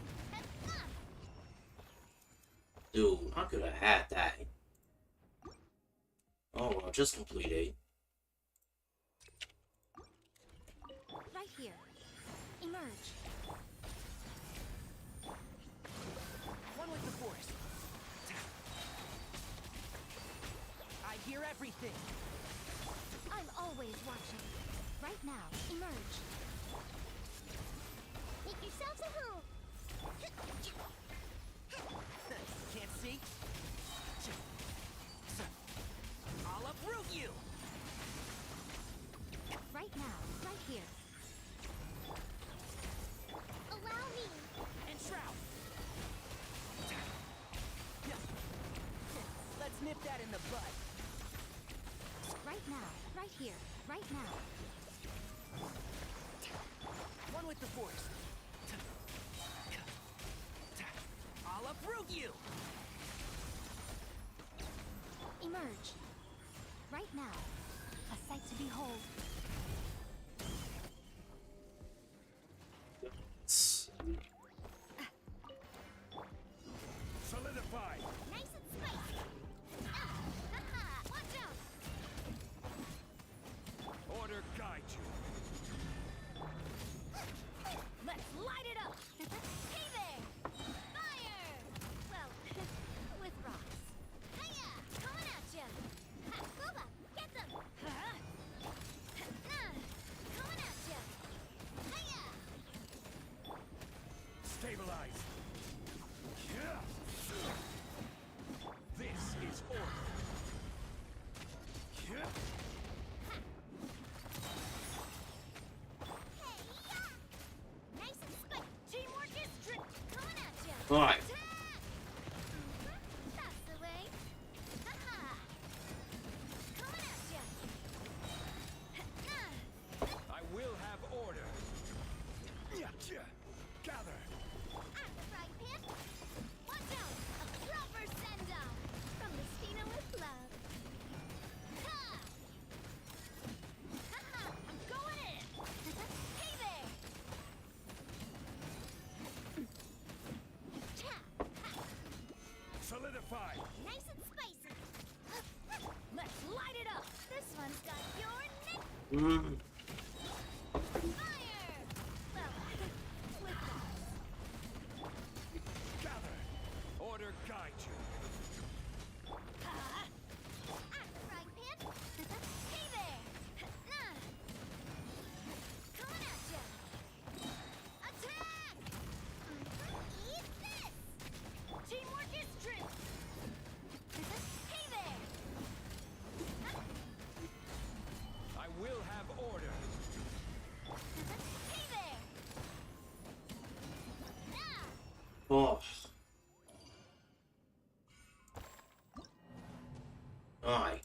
Dude, I could have had that. Oh, well, just completed. Right here. Emerge. One with the force. I hear everything. I'm always watching. Right now, emerge. Make yourselves a home. Can't see? I'll uproot you! Right now, right here. Allow me. And shroud! Let's nip that in the bud. Right now, right here, right now. One with the force. I'll uproot you! Emerge. Right now. A sight to behold. Solidify. Nice and spicy. Watch out. Order guide you. Let's light it up. Hey there. Fire. Well, with rocks. Hiya. Coming at you. Booba, get them. Coming at you. Hiya. Stabilize. Yeah. This is order. Yeah. Hey-ya. Nice and spicy. Teamwork is strict. Coming at you. Alright. That's the way. Coming at you. I will have order. Gotcha. Gather. At the frying pan. Watch out. A proper send-off. From the Stina with love. Ha! I'm going in. Hey there. Cha! Solidify. Nice and spicy. Let's light it up. This one's got your neck. Mm. Fire! Well, with rocks. Gather. Order guide you. At the frying pan. Hey there. Coming at you. Attack! Eat this. Oh. Alright.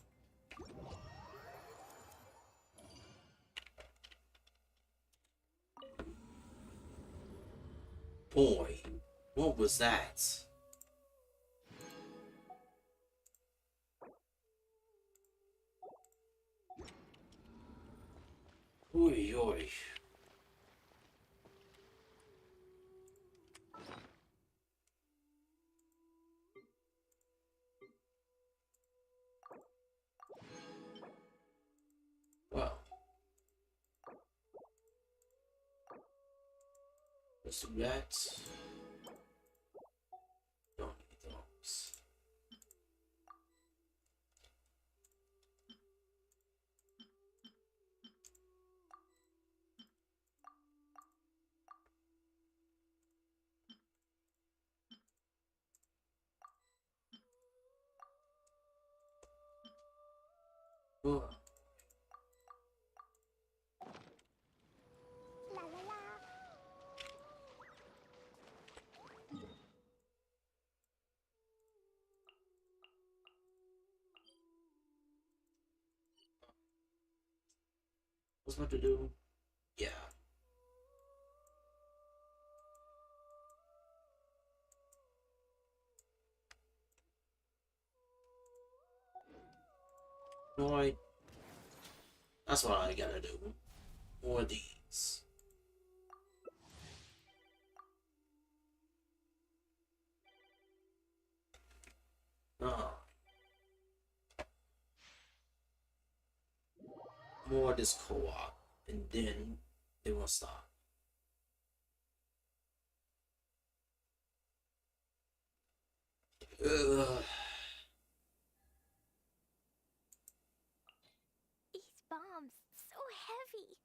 Boy, what was that? Oy, oy. Well, let's do that. Don't need those. Oh. La la la. What's about to do? Yeah. Boy, that's what I gotta do. More of these. Ah. More of this co-op, and then they won't stop. Ugh. These bombs, so heavy.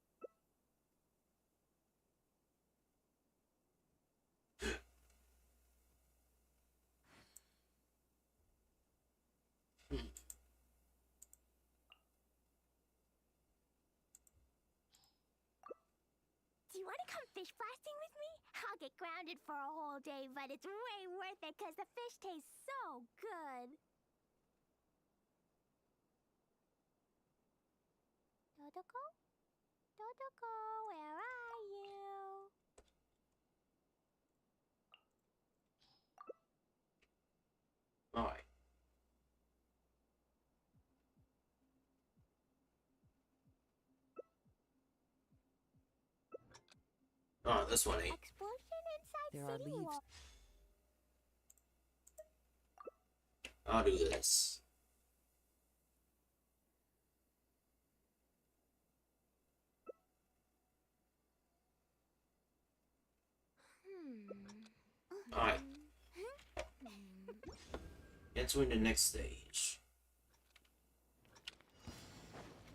Do you want to come fish blasting with me? I'll get grounded for a whole day, but it's way worth it because the fish tastes so good. Dodoko? Dodoko, where are you? Alright. Oh, this one ain't. Explosion inside There are city leaves. wall. I'll do this. Alright. Entering the next stage.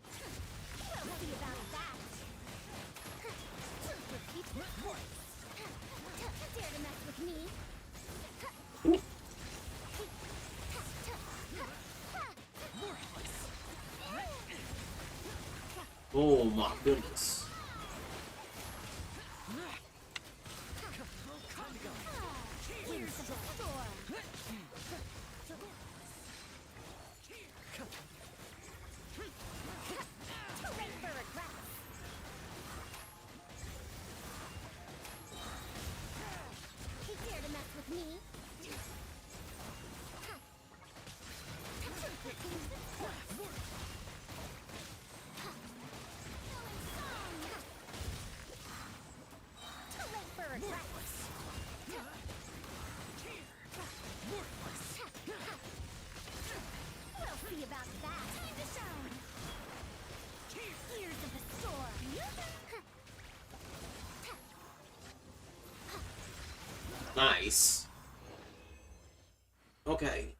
We'll see about that. Repeat this course. Dare to mess with me? Oh my goodness. Here's the storm. Hooray for regrets. You dare to mess with me? Hooray for regrets. We'll see about that. Time to shine. Here's of the storm. Nice. Okay.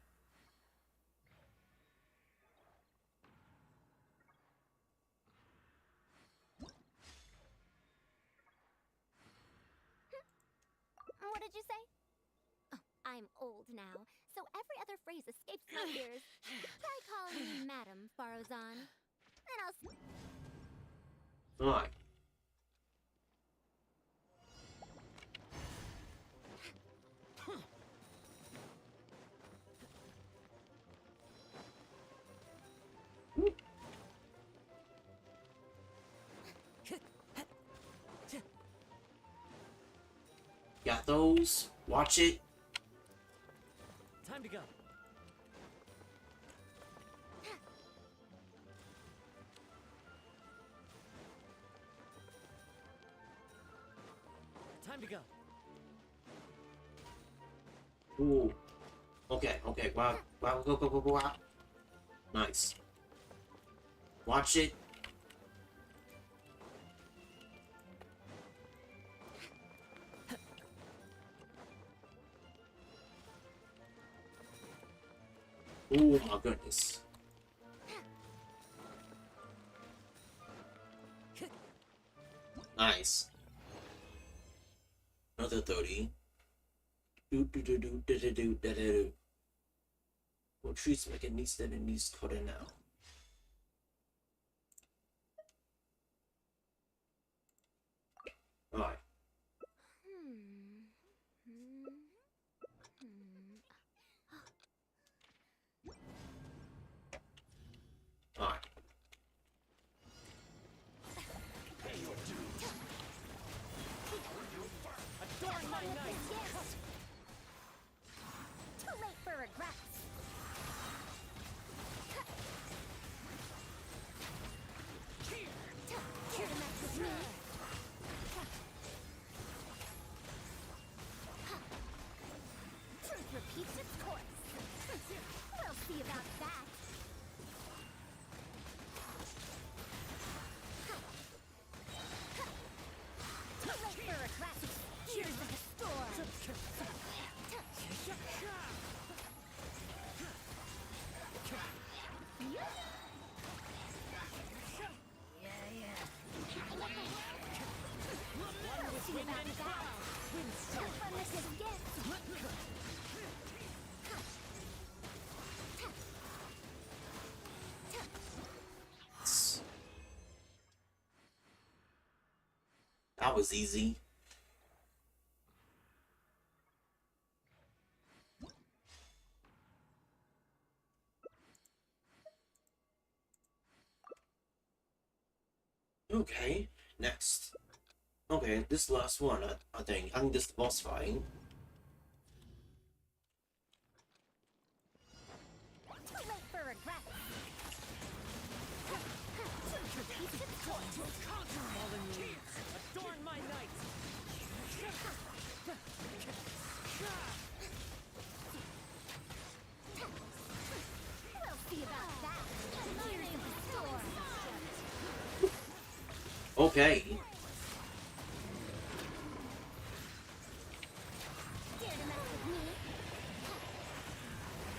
What did you say? Oh, I'm old now, so every other phrase escapes my ears. Try calling me Madam Farozan. And I'll... Got those. Watch it. Time to go. Time to go. Ooh. Okay, okay. Wow, wow, go, go, go, go, wow. Nice. Watch it. Oh my goodness. Nice. Another 30. Do do do do do do do do do. What trees make a niece that a niece cut it now? Alright. Alright. Adorn my night! Too late for regrets! Here to mess with me! Truth repeats its course. We'll see about that. Too late for regrets. Here's the storm. We'll see about that. Don't let this get. That was easy. Okay, next. Okay, this last one, I think. I think this is the boss fight. Too late for regrets. Truth repeats its course. Fallen leaves. Adorn my night. We'll see about that. Here's the storm. Okay. Dare to mess with me?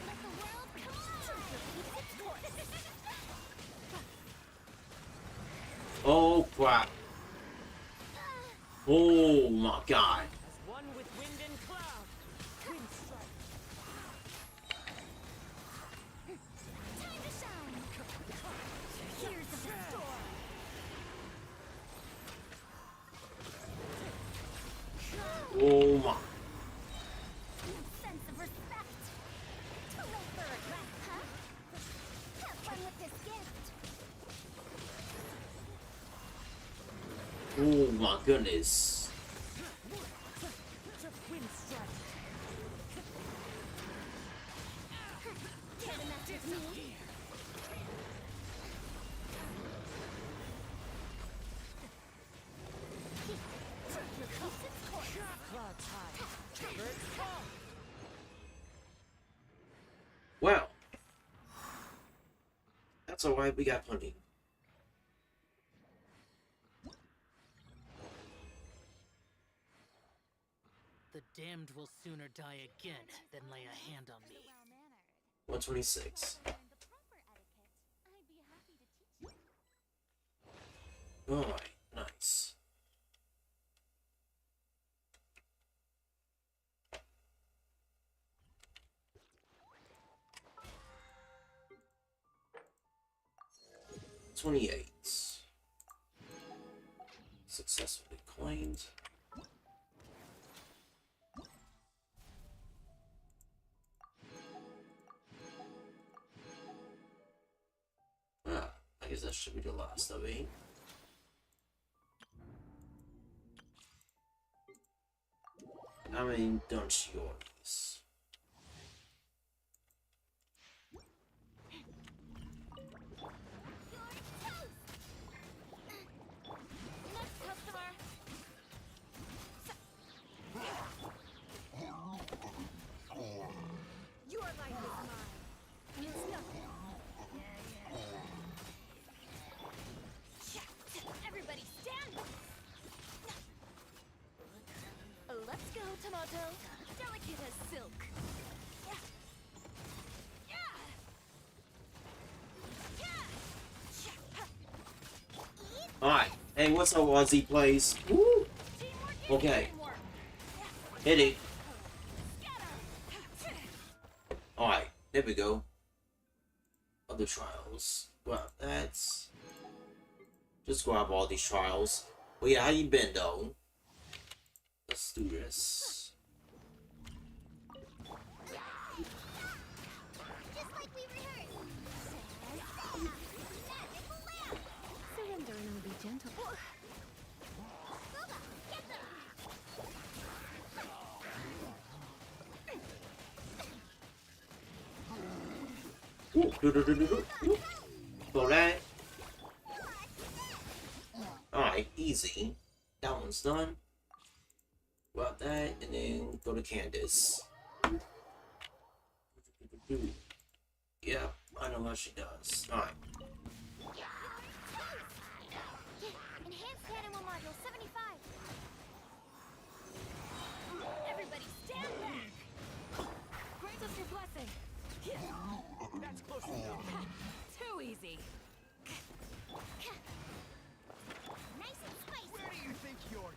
Let the world come on. Truth repeats its course. Oh crap. Oh my god. As one with wind and cloud. Wind strike. Time to shine. Here's the storm. Oh my. Sense of respect. Too late for regret, huh? Have fun with this gift. Oh my goodness. Wind strike. Care to mess with me? Truth repeats its course. Clouds high. Birds fall. Well. That's alright, we got plenty. The damned will sooner die again than lay a hand on me. 126. The proper etiquette. I'd be happy to teach you. Alright, nice. $28. Successfully claimed. Ah, I guess that should be the last of it. How many don't you always? Next customer. Your life is mine. It's nothing. Everybody stand. Let's go, Tomato. Delicate as silk. Alright. Hey, what's up, Aussie Plays? Woo! Okay. Hit it. Alright, there we go. Other trials. Well, that's... Just grab all these trials. Well, yeah, how you been, though? Let's do this. Just like we rehearsed. Magical lamp. Surrender and I'll be gentle. Booba, get them. Ooh, do. Go that. Alright, easy. That one's done. Grab that, and then go to Candace. Yeah, I know how she does. Alright. Enhanced animal module 75. Everybody stand back. Grant us your blessing. That's close enough. Too easy. Nice and spicy. Where do you think you're going?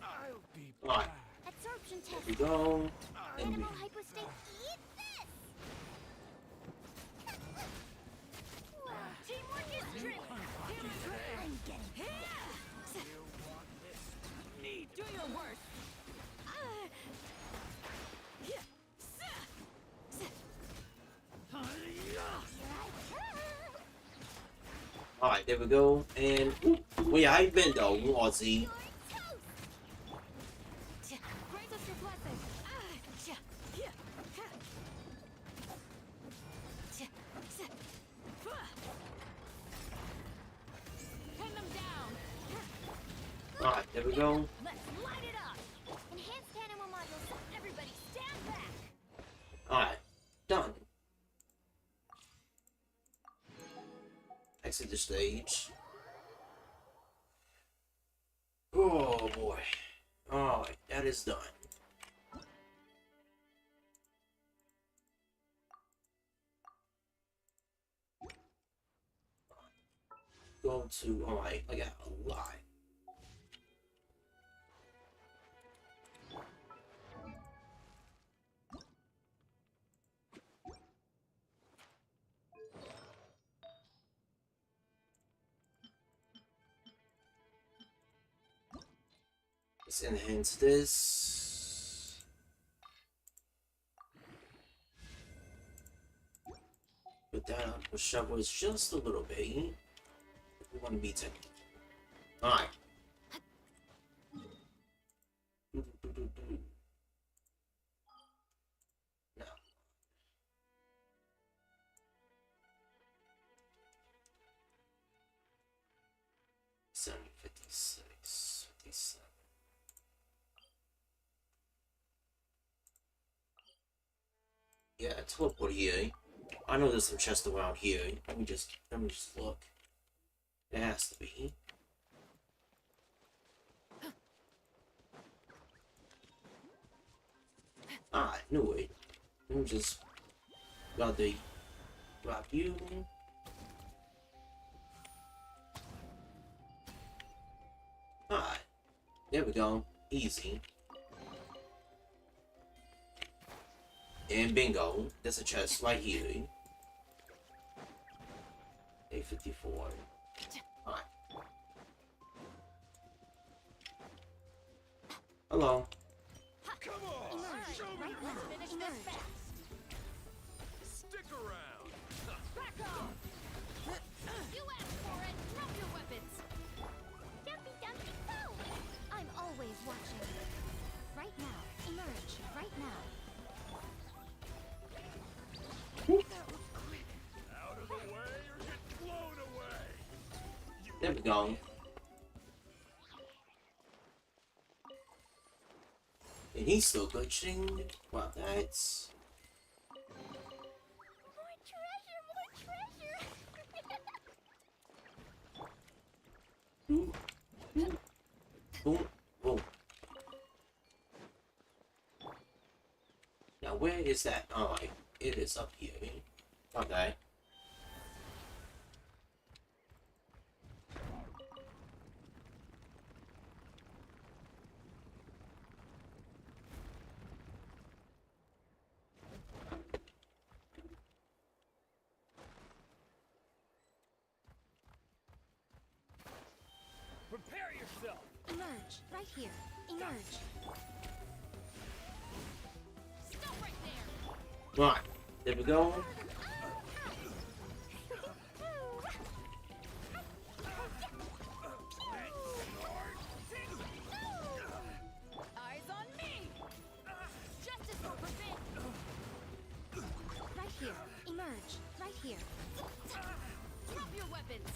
I'll be Alright, Absorption test. we go. And we... Animal hypostate. Eat this. Teamwork is trick. I'm getting do your worst. Alright, there we go. And wait, how you been though, Aussie? Grant us your blessing. Pin them down. Alright, there we go. Let's light it up. Enhanced animal module. Everybody stand back. Alright, done. Exit the stage. Oh boy. Alright, that is done. Go to, alright, I got a lot. Let's enhance this. Put that on the shovel just a little bit. We want to be technical. Alright. No. 756, 57. Yeah, teleport here. I know there's some chests around here. Let me just look. It has to be. Ah, I knew it. Let me just grab you. Alright. There we go. Easy. And bingo. There's a chest right here. 854. Alright. Hello. Come on! Show me Let's finish this fast. Stick around! Back off. You asked for it. Drop your weapons. Dumpy dumpy poo. I'm always watching. There we go. And he's still glitching. Wow, that's... More treasure, more treasure. Ooh. Ooh. Whoa. Now where is that? Oh, it is up here. Okay. Prepare yourself. Emerge, right here. Emerge. Stop right there. Right. There we go. Eyes on me. Justice will prevail. Right here. Emerge, right here. Drop your weapons.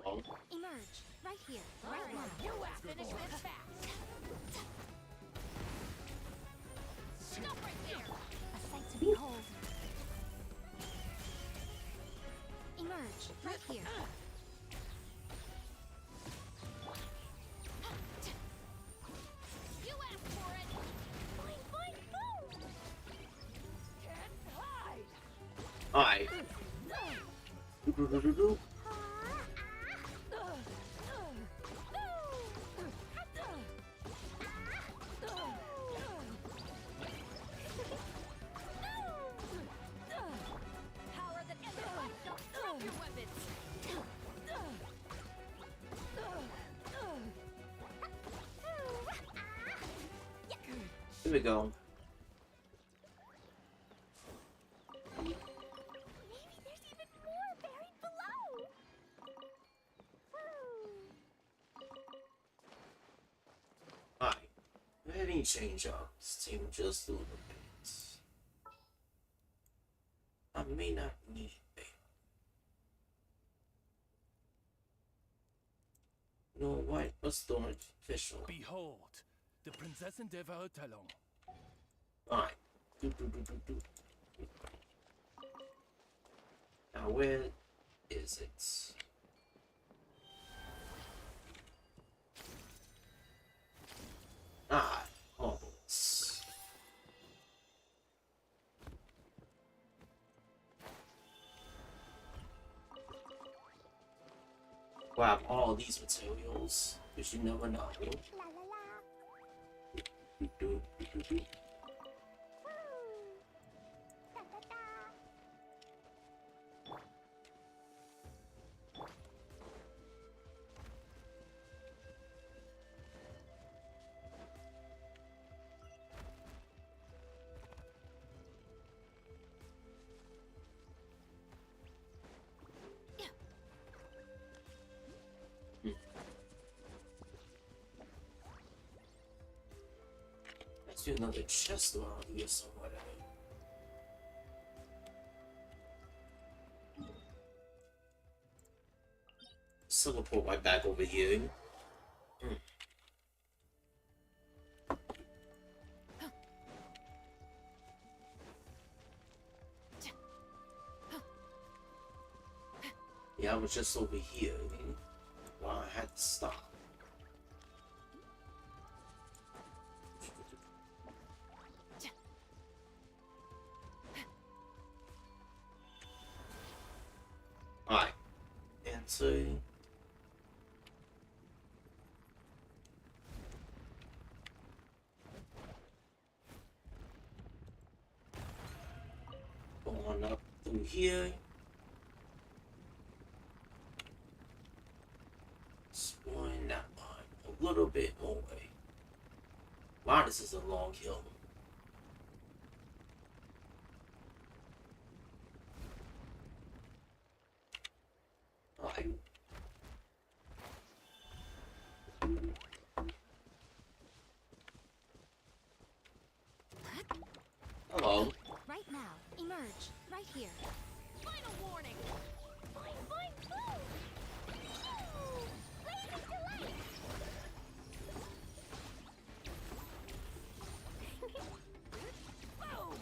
Oh. Emerge, right here. Right now. You finish this fast. Stop right there. A sight to behold. Emerge, right here. You asked for it. Fine, fine, boom! Can't hide. Alright. Power that ends myself. Drop your weapons. Here we go. Maybe there's even more buried below. Alright. Let me change up this team just a little bit. I may not need it. You know what? Let's do it official. Behold, the Princess Endeavor Talon. Alright. Now where is it? Ah, almost. Grab all these materials, because you never know. La la la. Da da da. Let's do another chest around here somewhere. Teleport right back over here. Yeah, I was just over here. Well, I had to stop. Alright. And so... go on up through here. Exploring that one a little bit more. Wow, this is a long hill. Alright. Hello. here. Final warning. Boing, boing, boom! Ooh, blazing delight! Boom.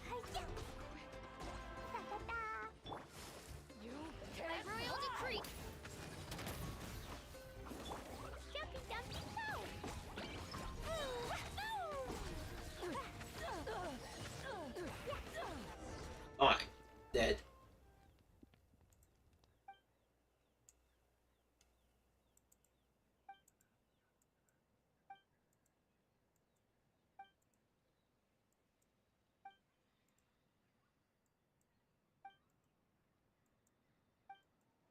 Hi-ya! Da-da-da! You by royal decree. Jumpy, jumpy, go! Alright, dead.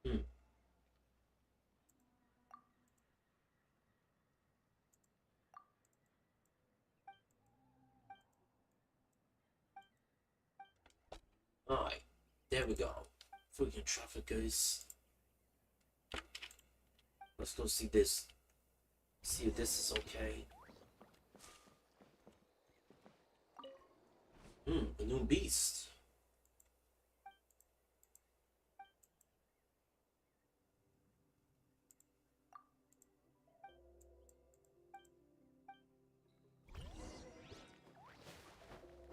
Hmm. Alright, there we go. Freaking traffickers. Let's go see this. See if this is okay. A new beast.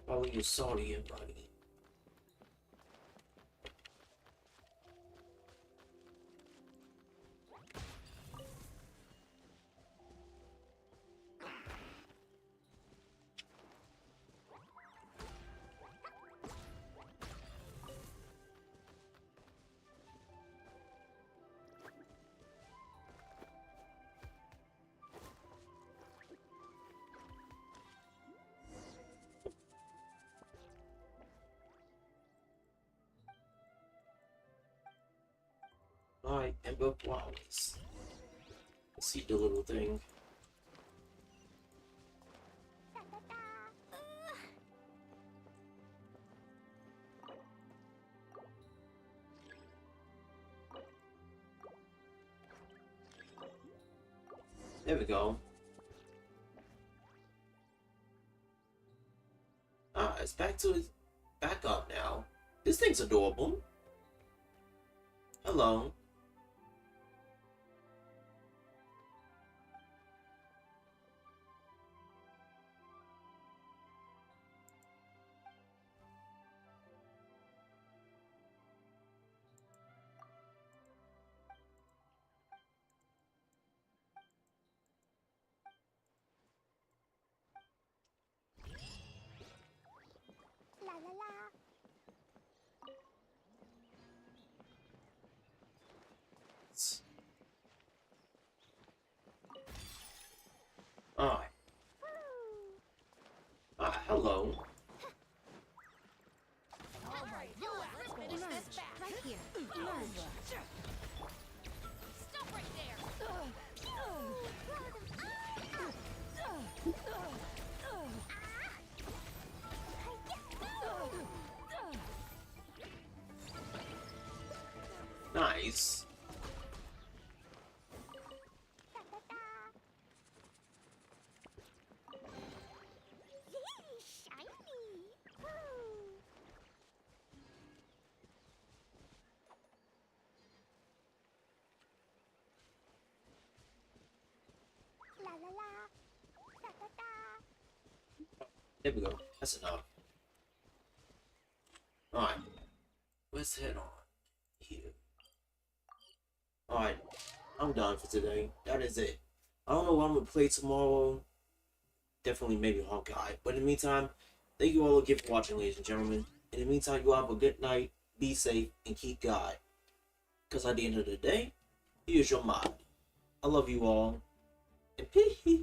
Probably you saw the buddy. Alright, Ember Flowers. Let's see the little thing. There we go. Ah, it's back up now. This thing's adorable. Hello. La la la. Alright. Hello. All right, you let's finish this back. Right here. Stop right there. Nice. Yay, shiny! Woo! La la la. Da da da. There we go. That's enough. Alright. Let's head on here. Alright. I'm done for today. That is it. I don't know what I'm gonna play tomorrow. Definitely maybe Hawkeye. But in the meantime, thank you all again for watching, ladies and gentlemen. In the meantime, you all have a good night, be safe, and keep God. Because at the end of the day, he is your mod. I love you all. And peace.